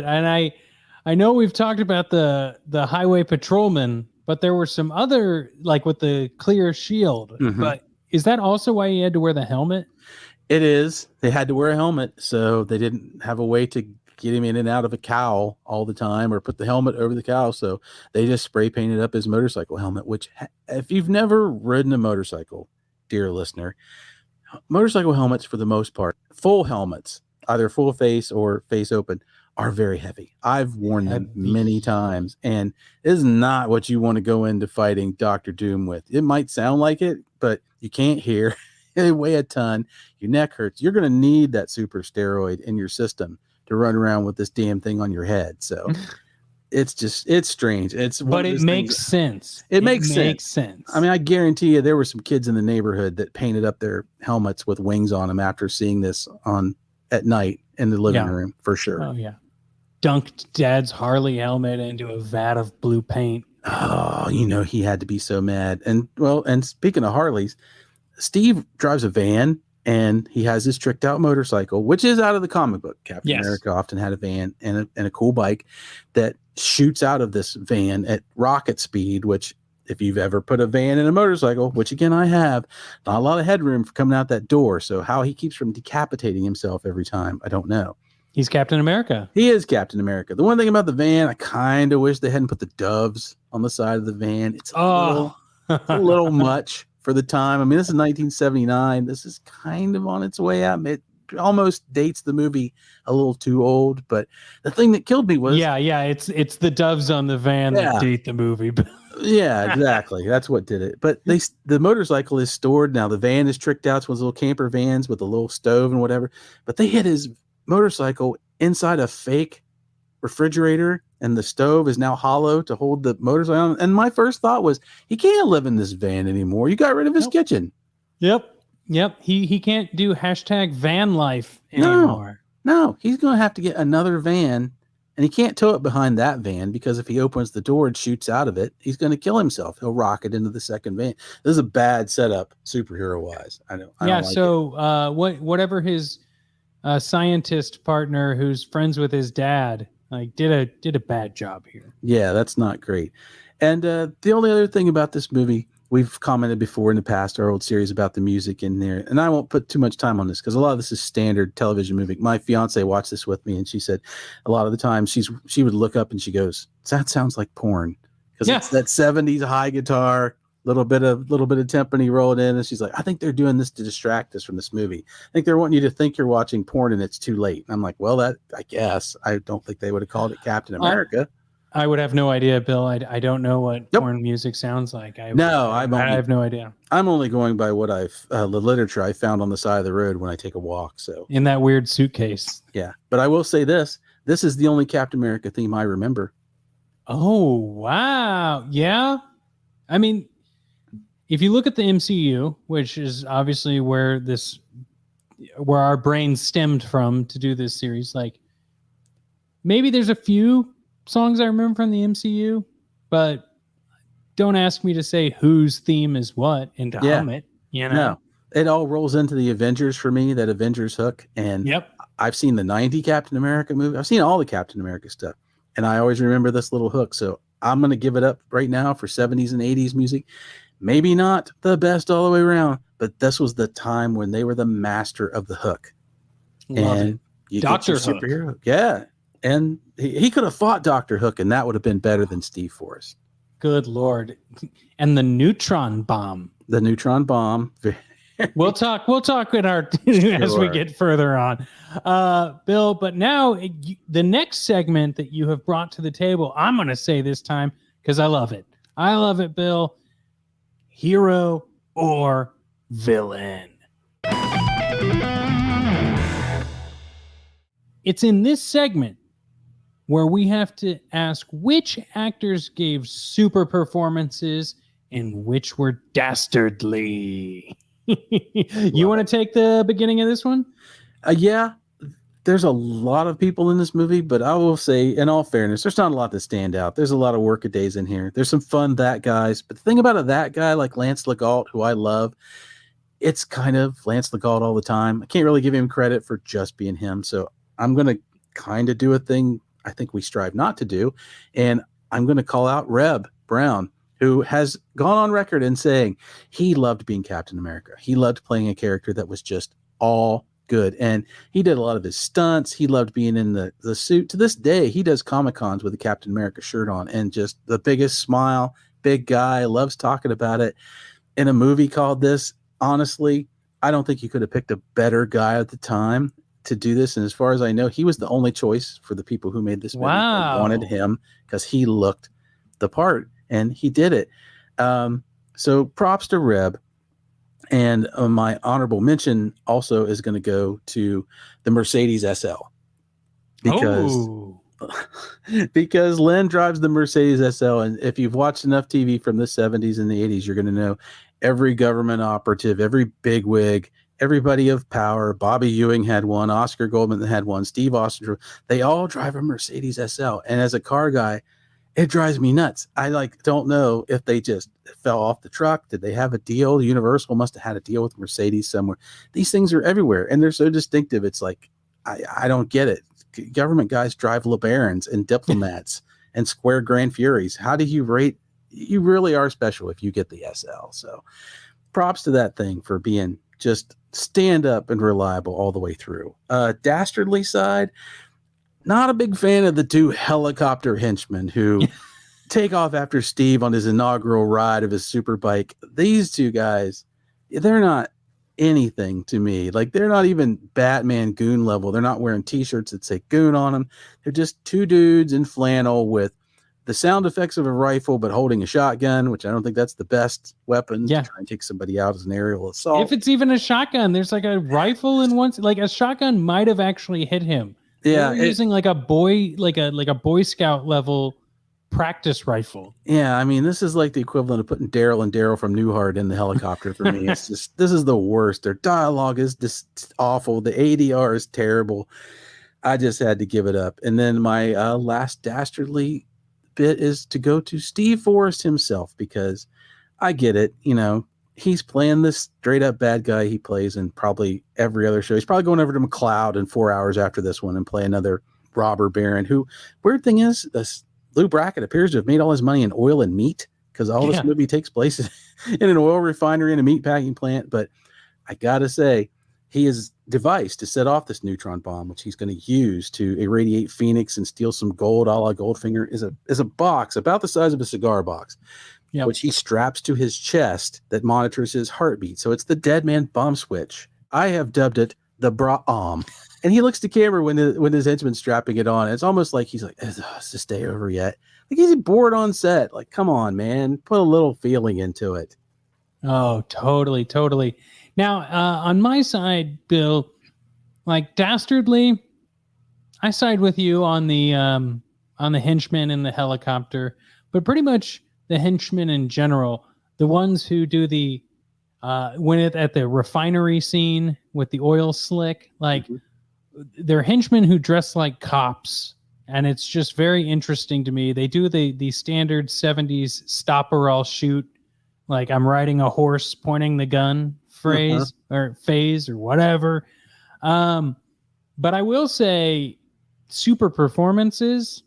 And I know we've talked about the highway patrolman, but there were some other, like with the clear shield. Mm-hmm. But is that also why he had to wear the helmet? It is. They had to wear a helmet, so they didn't have a way to get him in and out of a cowl all the time or put the helmet over the cowl. So they just spray painted up his motorcycle helmet, which if you've never ridden a motorcycle, dear listener, motorcycle helmets, for the most part, full helmets, either full face or face open, are very heavy. I've worn them many times, and it is not what you want to go into fighting Dr. Doom with. It might sound like it, but you can't hear. They weigh a ton. Your neck hurts. You're going to need that super steroid in your system to run around with this damn thing on your head. So it's strange. But it makes sense. It makes sense. I mean, I guarantee you there were some kids in the neighborhood that painted up their helmets with wings on them after seeing this at night in the living room, for sure. Oh yeah. Dunked Dad's Harley helmet into a vat of blue paint. Oh, he had to be so mad. And speaking of Harleys, Steve drives a van, and he has this tricked out motorcycle, which is out of the comic book. Captain America often had a van and a cool bike that shoots out of this van at rocket speed, which if you've ever put a van in a motorcycle, which again I have, not a lot of headroom for coming out that door. So how he keeps from decapitating himself every time, I don't know. He's Captain America. He is Captain America. The one thing about the van, I kind of wish they hadn't put the doves on the side of the van. It's a little much for the time. I mean, this is 1979. This is kind of on its way out. It almost dates the movie a little too old. But the thing that killed me was it's the doves on the van that date the movie. Yeah, exactly. That's what did it. But the motorcycle is stored now. The van is tricked out. It's one of those little camper vans with a little stove and whatever. But they hid his motorcycle inside a fake refrigerator, and the stove is now hollow to hold the motorcycle. And my first thought was, he can't live in this van anymore. You got rid of his kitchen. Yep. He can't do #van life anymore. No, he's going to have to get another van, and he can't tow it behind that van, because if he opens the door and shoots out of it, he's going to kill himself. He'll rocket into the second van. This is a bad setup, superhero wise. I don't like whatever his scientist partner who's friends with his dad did a bad job here. Yeah, that's not great. And the only other thing about this movie, we've commented before in the past, our old series, about the music in there, and I won't put too much time on this because a lot of this is standard television music. My fiance watched this with me, and she said a lot of the time she would look up and she goes, "That sounds like porn," because it's that 70s high guitar, little bit of timpani rolled in, and she's like, "I think they're doing this to distract us from this movie. I think they're wanting you to think you're watching porn and it's too late." And I'm like, well, I guess. I don't think they would have called it Captain America. I would have no idea, Bill. I don't know what porn music sounds like. I have no idea. I'm only going by what the literature I found on the side of the road when I take a walk. So in that weird suitcase. Yeah, but I will say this is the only Captain America theme I remember. Oh, wow. Yeah. I mean, if you look at the MCU, which is obviously where our brain stemmed from to do this series, like maybe there's a few songs I remember from the MCU, but don't ask me to say whose theme is what and to hum it. No, it all rolls into the Avengers for me, that Avengers hook. And I've seen the 90 Captain America movie. I've seen all the Captain America stuff. And I always remember this little hook. So I'm going to give it up right now for 70s and 80s music. Maybe not the best all the way around, but this was the time when they were the master of the hook. Love and it. Dr. Hook. Superhero. Yeah. And he could have fought Dr. Hook, and that would have been better than Steve Forrest. Good Lord. And the neutron bomb. The neutron bomb. We'll talk in our as we get further on, Bill. But now the next segment that you have brought to the table, I'm going to say this time because I love it. I love it, Bill. Hero or villain. It's in this segment where we have to ask which actors gave super performances and which were dastardly. You want to take the beginning of this one? Yeah, there's a lot of people in this movie, but I will say, in all fairness, there's not a lot that stand out. There's a lot of workadays in here. There's some fun that guys, but the thing about a that guy like Lance Legault, who I love, it's kind of Lance Legault all the time. I can't really give him credit for just being him, so I'm going to kind of do a thing I think we strive not to do, and I'm going to call out Reb Brown, who has gone on record in saying he loved being Captain America. He loved playing a character that was just all good. And he did a lot of his stunts. He loved being in the suit. To this day, he does Comic-Cons with the Captain America shirt on and just the biggest smile, big guy, loves talking about it. In a movie called this, honestly, I don't think you could have picked a better guy at the time to do this. And as far as I know, he was the only choice for the people who made this movie. Wow. They wanted him because he looked the part. And he did it. So props to Reb. And my honorable mention also is going to go to the Mercedes SL. Because Len drives the Mercedes SL. And if you've watched enough TV from the 70s and the 80s, you're going to know every government operative, every bigwig, everybody of power. Bobby Ewing had one. Oscar Goldman had one. Steve Austin. They all drive a Mercedes SL. And as a car guy, it drives me nuts. I don't know if they just fell off the truck. Did they have a deal? Universal must have had a deal with Mercedes somewhere. These things are everywhere, and they're so distinctive. It's like, I don't get it. Government guys drive LeBarons and diplomats and square Grand Furies. How do you rate? You really are special if you get the SL. So props to that thing for being just stand up and reliable all the way through. Dastardly side, not a big fan of the two helicopter henchmen who take off after Steve on his inaugural ride of his super bike. These two guys, they're not anything to me. Like, they're not even Batman goon level. They're not wearing t-shirts that say goon on them. They're just two dudes in flannel with the sound effects of a rifle, but holding a shotgun, which I don't think that's the best weapon to try and take somebody out as an aerial assault. If it's even a shotgun, there's like a rifle in one, like a shotgun might have actually hit him. Yeah, using like a Boy Scout level practice rifle. Yeah, I mean, this is like the equivalent of putting Daryl and Daryl from Newhart in the helicopter for me. It's just, this is the worst. Their dialogue is just awful. The ADR is terrible. I just had to give it up. And then my last dastardly bit is to go to Steve Forrest himself, because I get it. You know, he's playing this straight up bad guy he plays in probably every other show. He's probably going over to McLeod in 4 hours after this one and play another robber baron who, weird thing is, Lou Brackett appears to have made all his money in oil and meat, because all this movie takes place in an oil refinery and a meat packing plant. But I gotta say, he has devised to set off this neutron bomb, which he's going to use to irradiate Phoenix and steal some gold, a la Goldfinger, is a box about the size of a cigar box, which he straps to his chest that monitors his heartbeat. So it's the dead man bomb switch. I have dubbed it the bra-om. And he looks to camera when his henchman's strapping it on. It's almost like he's like, is this day over yet? Like, he's bored on set. Like, come on, man. Put a little feeling into it. Oh, totally, totally. Now, on my side, Bill, like, dastardly, I side with you on the henchman in the helicopter, but pretty much the henchmen in general, the ones who do the at the refinery scene with the oil slick, like, they're henchmen who dress like cops, and it's just very interesting to me. They do the standard 70s stop or I'll shoot, like I'm riding a horse pointing the gun phrase or phase or whatever. But I will say super performances,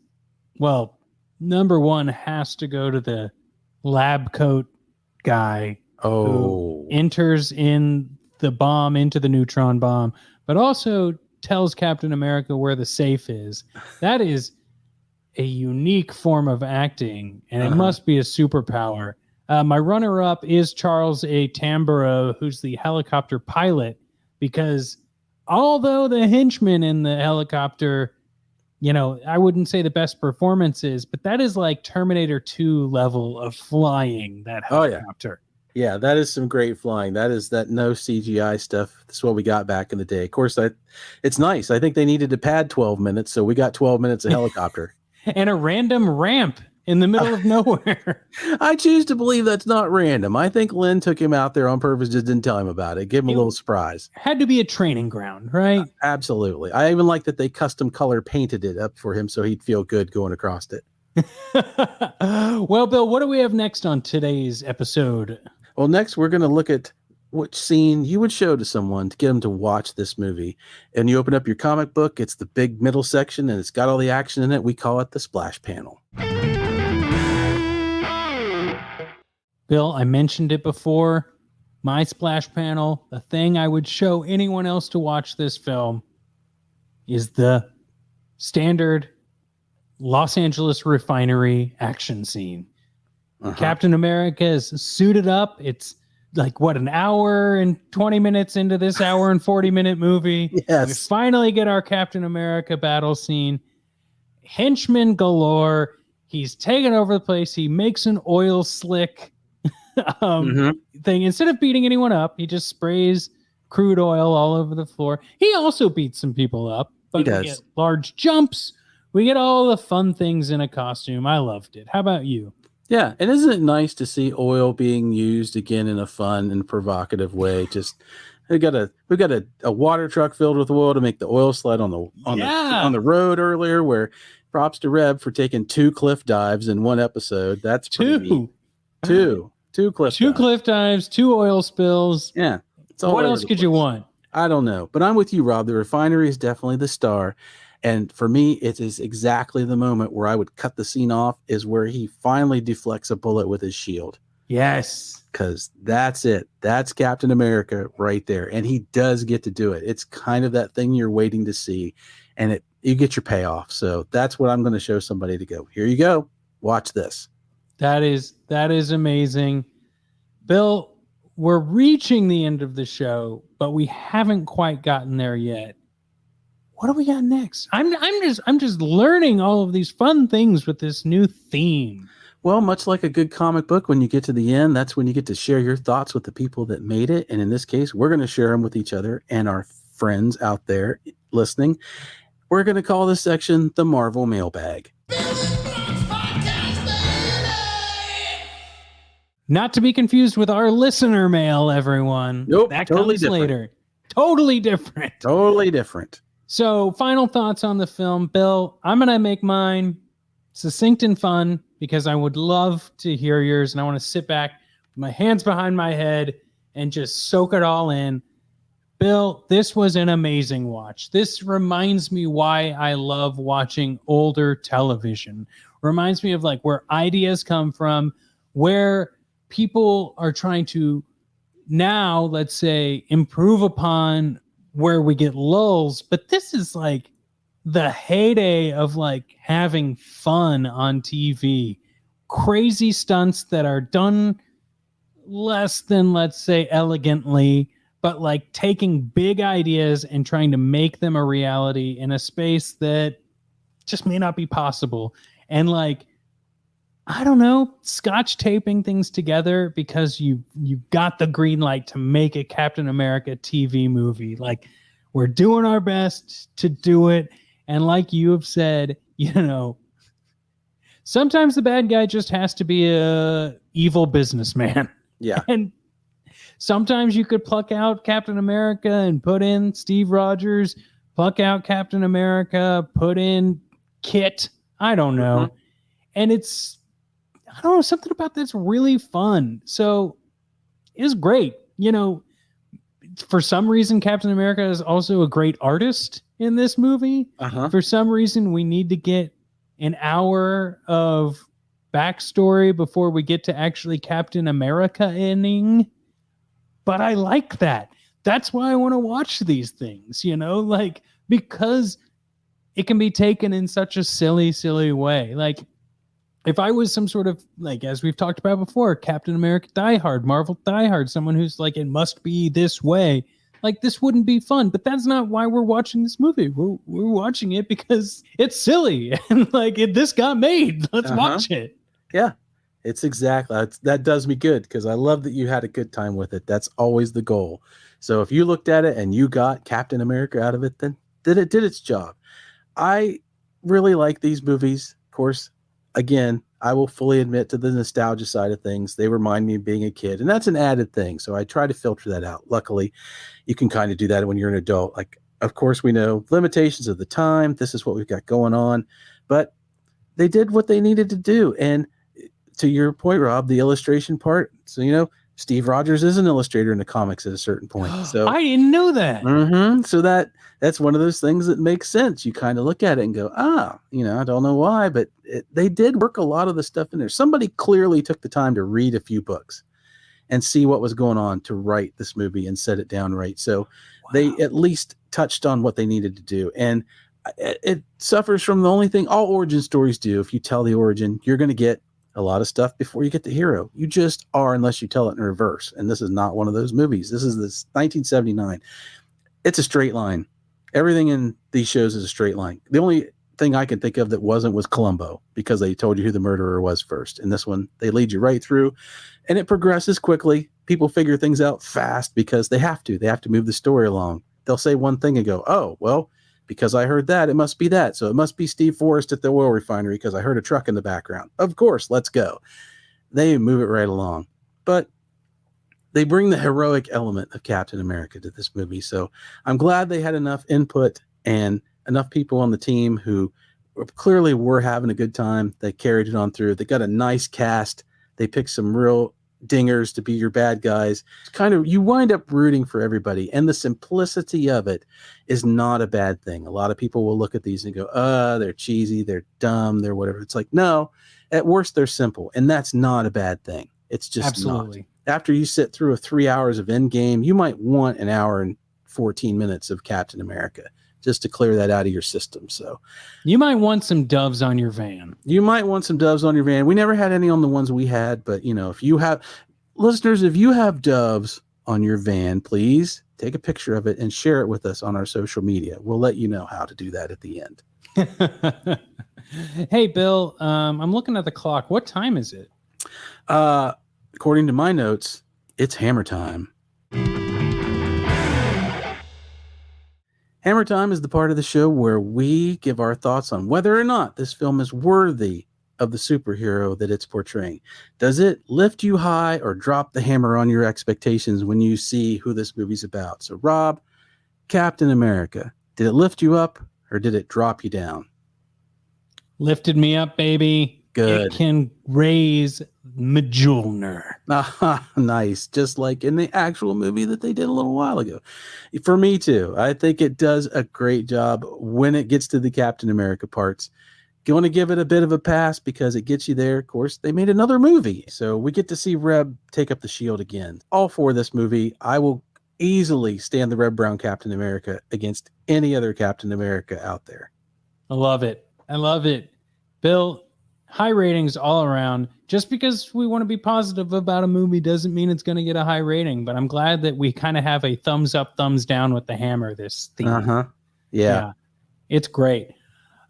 well, number one has to go to the lab coat guy who enters in the bomb into the neutron bomb, but also tells Captain America where the safe is. That is a unique form of acting, and it must be a superpower. My runner-up is Charles A. Tamborough, who's the helicopter pilot, because although the henchman in the helicopter, I wouldn't say the best performances, but that is like Terminator 2 level of flying, that helicopter. Yeah, that is some great flying. That is that no CGI stuff. That's what we got back in the day. Of course, it's nice. I think they needed to pad 12 minutes, so we got 12 minutes of helicopter. And a random ramp in the middle of nowhere. I choose to believe that's not random. I think Lynn took him out there on purpose, just didn't tell him about it. Give him a little surprise. Had to be a training ground, right? Absolutely. I even like that they custom color painted it up for him so he'd feel good going across it. Well, Bill, what do we have next on today's episode? Well, next we're going to look at which scene you would show to someone to get them to watch this movie. And you open up your comic book, it's the big middle section, and it's got all the action in it. We call it the splash panel. Bill, I mentioned it before. My splash panel, the thing I would show anyone else to watch this film, is the standard Los Angeles refinery action scene. Captain America is suited up. It's like, an hour and 20 minutes into this hour and 40-minute movie. Yes. We finally get our Captain America battle scene. Henchmen galore. He's taken over the place. He makes an oil slick thing. Instead of beating anyone up, he just sprays crude oil all over the floor. He also beats some people up, but he does. We get large jumps. We get all the fun things in a costume. I loved it. How about you? Yeah, and isn't it nice to see oil being used again in a fun and provocative way? Just we got a water truck filled with oil to make the oil sled on the road earlier. Where props to Reb for taking 2 cliff dives in one episode. That's pretty neat. Two cliff dives, 2 oil spills. Yeah. What else could you want? I don't know, but I'm with you, Rob. The refinery is definitely the star. And for me, it is exactly the moment where I would cut the scene off is where he finally deflects a bullet with his shield. Yes. Because that's it. That's Captain America right there. And he does get to do it. It's kind of that thing you're waiting to see. And you get your payoff. So that's what I'm going to show somebody to go. Here you go. Watch this. That is amazing. Bill, we're reaching the end of the show, but we haven't quite gotten there yet. What do we got next? I'm just learning all of these fun things with this new theme. Well, much like a good comic book, when you get to the end, that's when you get to share your thoughts with the people that made it. And in this case, we're going to share them with each other and our friends out there listening. We're going to call this section the Marvel Mailbag. Not to be confused with our listener mail, everyone. Nope, that comes later. Totally different. Totally different. So, final thoughts on the film. Bill, I'm going to make mine succinct and fun because I would love to hear yours, and I want to sit back with my hands behind my head and just soak it all in. Bill, this was an amazing watch. This reminds me why I love watching older television. Reminds me of like where ideas come from, where people are trying to now, let's say, improve upon where we get lulls, but this is like the heyday of like having fun on TV. Crazy stunts that are done less than, let's say, elegantly, but like taking big ideas and trying to make them a reality in a space that just may not be possible. And like, I don't know, scotch taping things together because you got the green light to make a Captain America TV movie. Like, we're doing our best to do it. And like you have said, sometimes the bad guy just has to be a evil businessman. Yeah. And sometimes you could pluck out Captain America and put in Steve Rogers, pluck out Captain America, put in Kit. I don't know. Mm-hmm. And I don't know, something about that's really fun. So it's great. For some reason, Captain America is also a great artist. in this movie. Uh-huh. For some reason, we need to get an hour of backstory before we get to actually Captain America-ing. But I like that. That's why I want to watch these things, like, because it can be taken in such a silly, silly way. Like, if I was some sort of, like, as we've talked about before, Captain America diehard, Marvel diehard, someone who's like, it must be this way, like, this wouldn't be fun. But that's not why we're watching this movie. We're watching it because it's silly and like this got made. Let's watch it. Yeah, it's exactly that does me good because I love that you had a good time with it. That's always the goal. So if you looked at it and you got Captain America out of it, then it did its job. I really like these movies. Of course, again, I will fully admit to the nostalgia side of things. They remind me of being a kid, and that's an added thing. So I try to filter that out. Luckily, you can kind of do that when you're an adult. Like, of course, we know limitations of the time. This is what we've got going on, but they did what they needed to do. And to your point, Rob, the illustration part. So, Steve Rogers is an illustrator in the comics at a certain point. So I didn't know that. Mm-hmm. So that's one of those things that makes sense. You kind of look at it and go, I don't know why, but they did work a lot of the stuff in there. Somebody clearly took the time to read a few books and see what was going on to write this movie and set it down right. So they at least touched on what they needed to do. And it suffers from the only thing all origin stories do. If you tell the origin, you're going to get a lot of stuff before you get the hero. You just are, unless you tell it in reverse. And this is not one of those movies. This is this 1979. It's a straight line. Everything in these shows is a straight line. The only thing I can think of that wasn't was Columbo, because they told you who the murderer was first. In this one, they lead you right through, and it progresses quickly. People figure things out fast because they have to. They have to move the story along. They'll say one thing and go, oh, well, because I heard that, it must be that. So it must be Steve Forrest at the oil refinery because I heard a truck in the background. Of course, let's go. They move it right along. But they bring the heroic element of Captain America to this movie. So I'm glad they had enough input and enough people on the team who clearly were having a good time. They carried it on through. They got a nice cast. They picked some real dingers to be your bad guys. It's kind of, you wind up rooting for everybody, and the simplicity of it is not a bad thing. A lot of people will look at these and go, they're cheesy, they're dumb, they're whatever. It's like, no, at worst they're simple, and that's not a bad thing. It's just absolutely not. After you sit through 3 hours of Endgame, you might want an hour and 14 minutes of Captain America just to clear that out of your system. So you might want some doves on your van. We never had any on the ones we had, but if you have listeners, if you have doves on your van, please take a picture of it and share it with us on our social media. We'll let you know how to do that at the end. Hey, Bill, I'm looking at the clock. What time is it? According to my notes, it's hammer time. Hammer time is the part of the show where we give our thoughts on whether or not this film is worthy of the superhero that it's portraying. Does it lift you high or drop the hammer on your expectations when you see who this movie's about? So, Rob, Captain America, did it lift you up or did it drop you down? Lifted me up, baby. Good. It can raise Mjolnir. Nice. Just like in the actual movie that they did a little while ago. For me too. I think it does a great job when it gets to the Captain America parts. Going to give it a bit of a pass because it gets you there. Of course, they made another movie. So we get to see Reb take up the shield again. All for this movie. I will easily stand the Reb Brown Captain America against any other Captain America out there. I love it. Bill, high ratings all around. Just because we want to be positive about a movie doesn't mean it's going to get a high rating, but I'm glad that we kind of have a thumbs up, thumbs down with the hammer this theme. Yeah. It's great.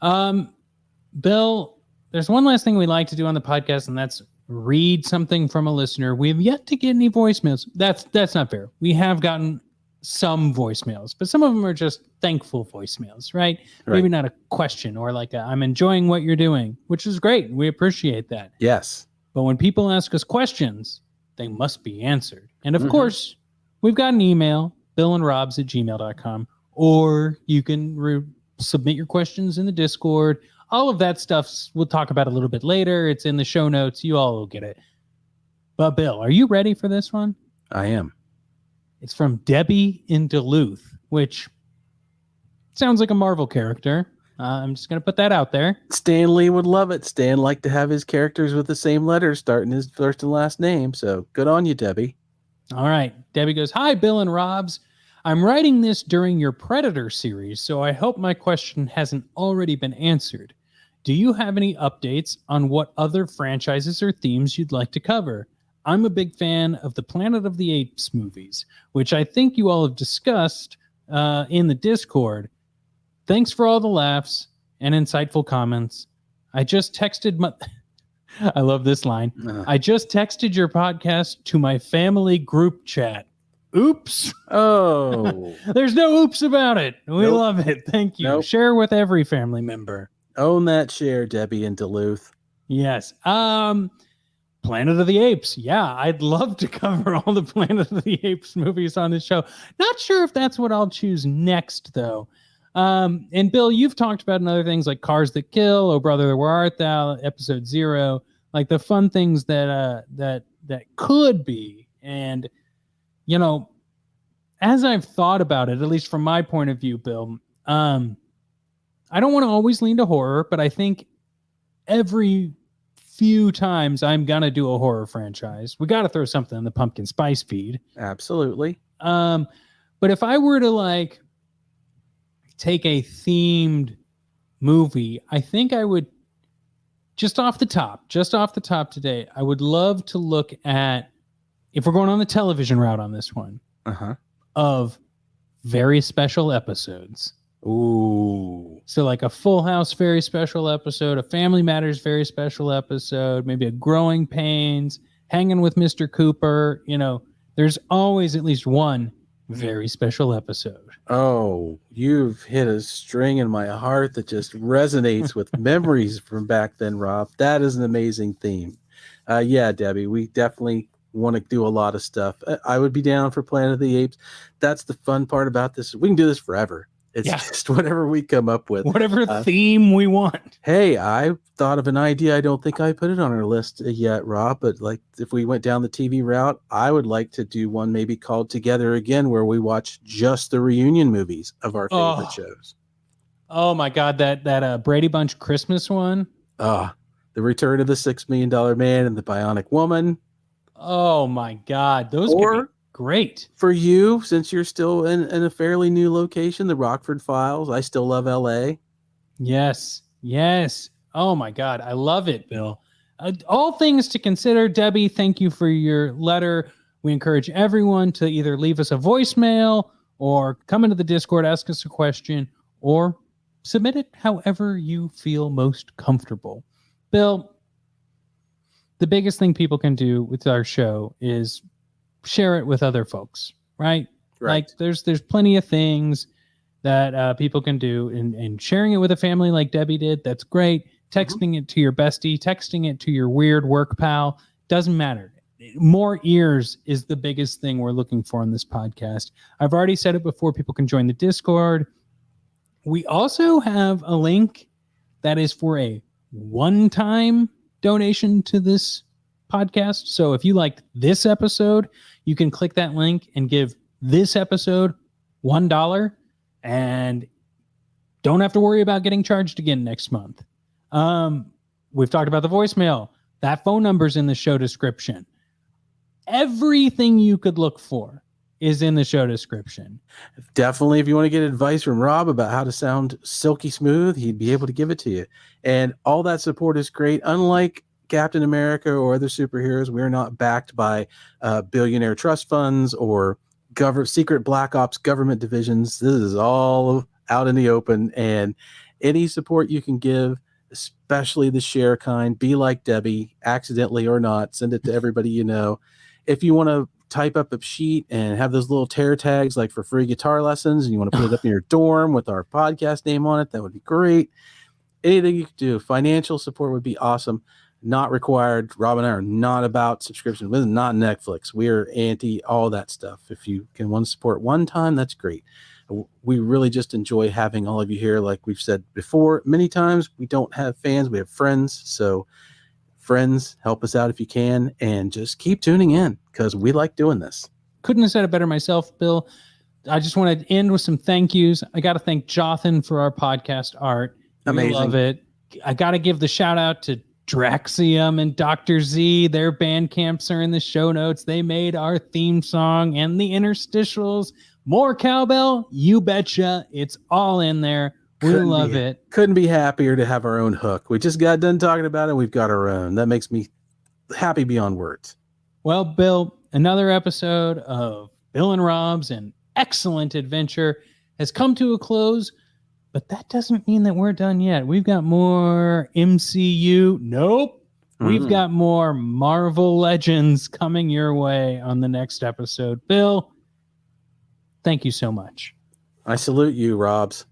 Bill, there's one last thing we like to do on the podcast, and that's read something from a listener. We have yet to get any voicemails. That's not fair. We have gotten some voicemails, but some of them are just thankful voicemails, right? Maybe not a question or like I'm enjoying what you're doing, which is great. We appreciate that. Yes. But when people ask us questions, they must be answered. And of course, we've got an email, billandrobs@gmail.com, or you can submit your questions in the Discord. All of that stuff we'll talk about a little bit later. It's in the show notes. You all will get it. But Bill, are you ready for this one? I am. It's from Debbie in Duluth, which Sounds like a Marvel character. I'm just going to put that out there. Stan Lee would love it. Stan liked to have his characters with the same letters starting his first and last name. So good on you, Debbie. All right. Debbie goes, "Hi, Bill and Robs. I'm writing this during your Predator series, so I hope my question hasn't already been answered. Do you have any updates on what other franchises or themes you'd like to cover? I'm a big fan of the Planet of the Apes movies, which I think you all have discussed in the Discord. Thanks for all the laughs and insightful comments. I just texted my..." I love this line. "I just texted your podcast to my family group chat. Oops." Oh. There's no oops about it. We love it. Thank you. Nope. Share with every family member. Own that share, Debbie in Duluth. Yes. Planet of the Apes. Yeah, I'd love to cover all the Planet of the Apes movies on this show. Not sure if that's what I'll choose next, though. And Bill, you've talked about other things like Cars That Kill, Oh Brother, Where Art Thou, Episode 0, like the fun things that could be. And, you know, as I've thought about it, at least from my point of view, Bill, I don't want to always lean to horror, but I think every few times I'm going to do a horror franchise, we got to throw something in the pumpkin spice feed. Absolutely. But if I were to like take a themed movie, I think I would just off the top today, I would love to look at, if we're going on the television route on this one, of very special episodes. Ooh. So like a Full House very special episode, a Family Matters very special episode, maybe a Growing Pains, Hanging with Mr. Cooper. You know, there's always at least one very special episode. Oh, you've hit a string in my heart that just resonates with memories from back then, Rob. That is an amazing theme. Yeah, Debbie, we definitely want to do a lot of stuff. I would be down for Planet of the Apes. That's the fun part about this. We can do this forever. It's just whatever we come up with. Whatever theme we want. Hey, I thought of an idea. I don't think I put it on our list yet, Rob, but like if we went down the TV route, I would like to do one maybe called Together Again, where we watch just the reunion movies of our favorite shows. Oh my God, that Brady Bunch Christmas one. The Return of the $6 Million Man and the Bionic Woman. Oh my God, those could be great. For you, since you're still in a fairly new location, the Rockford Files. I Still Love LA. Yes. Oh my God, I love it, Bill. All things to consider. Debbie, thank you for your letter. We encourage everyone to either leave us a voicemail or come into the Discord, ask us a question, or submit it however you feel most comfortable. Bill, the biggest thing people can do with our show is share it with other folks, right? Like there's plenty of things that people can do, and sharing it with a family like Debbie did, that's great. Texting it to your bestie, texting it to your weird work pal, doesn't matter. More ears is the biggest thing we're looking for in this podcast. I've already said it before, people can join the Discord. We also have a link that is for a one-time donation to this podcast. So if you liked this episode, you can click that link and give this episode $1 and don't have to worry about getting charged again next month. We've talked about the voicemail. That phone number's in the show description. Everything you could look for is in the show description. Definitely, if you want to get advice from Rob about how to sound silky smooth, he'd be able to give it to you. And all that support is great. Unlike Captain America or other superheroes, we're not backed by billionaire trust funds or secret black ops government divisions. This is all out in the open, and any support you can give, especially the share kind, be like Debbie, accidentally or not, send it to everybody you know. If you want to type up a sheet and have those little tear tags like for free guitar lessons, and you want to put it up in your dorm with our podcast name on it, that would be great. Anything you could do, financial support would be awesome. Not required. Rob and I are not about subscription. This is not Netflix. We're anti all that stuff. If you can want to support one time, that's great. We really just enjoy having all of you here. Like we've said before, many times, we don't have fans, we have friends. So friends, help us out if you can, and just keep tuning in because we like doing this. Couldn't have said it better myself, Bill. I just want to end with some thank yous. I got to thank Jothan for our podcast art. Amazing. We love it. I got to give the shout out to Draxium and Dr. Z. Their band camps are in the show notes. They made our theme song and the interstitials. More cowbell? You betcha. It's all in there. We love it. Couldn't be happier to have our own hook. We just got done talking about it. We've got our own. That makes me happy beyond words. Well, Bill, another episode of Bill and Rob's An Excellent Adventure has come to a close, but that doesn't mean that we're done yet. We've got more MCU. Nope. We've got more Marvel Legends coming your way on the next episode. Bill, thank you so much. I salute you, Robs.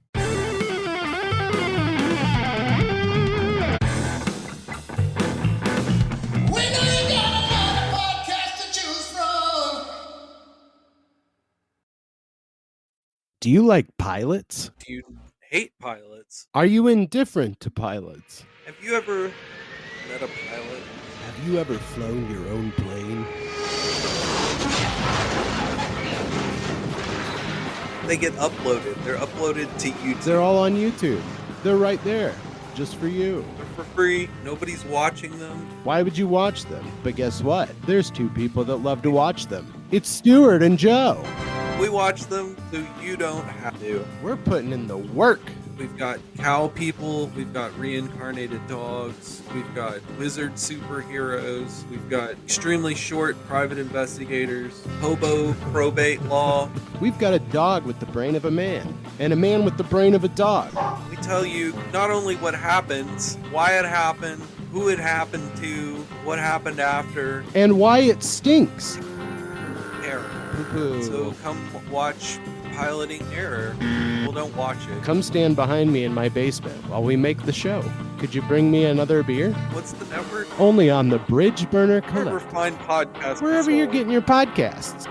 Do you like pilots? Do you hate pilots? Are you indifferent to pilots? Have you ever met a pilot? Have you ever flown your own plane? They get uploaded. They're uploaded to YouTube. They're all on YouTube. They're right there, just for you. They're for free. Nobody's watching them. Why would you watch them? But guess what? There's two people that love to watch them. It's Stuart and Joe. We watch them so you don't have to. We're putting in the work. We've got cow people. We've got reincarnated dogs. We've got wizard superheroes. We've got extremely short private investigators. Hobo probate law. We've got a dog with the brain of a man and a man with the brain of a dog. We tell you not only what happens, why it happened, who it happened to, what happened after, and why it stinks. Error. Poo-poo. So come watch Piloting Error. Well, don't watch it. Come stand behind me in my basement while we make the show. Could you bring me another beer? What's the network? Only on the Bridge Burner Wherever Collective. fine podcasts. Wherever you're getting your podcasts.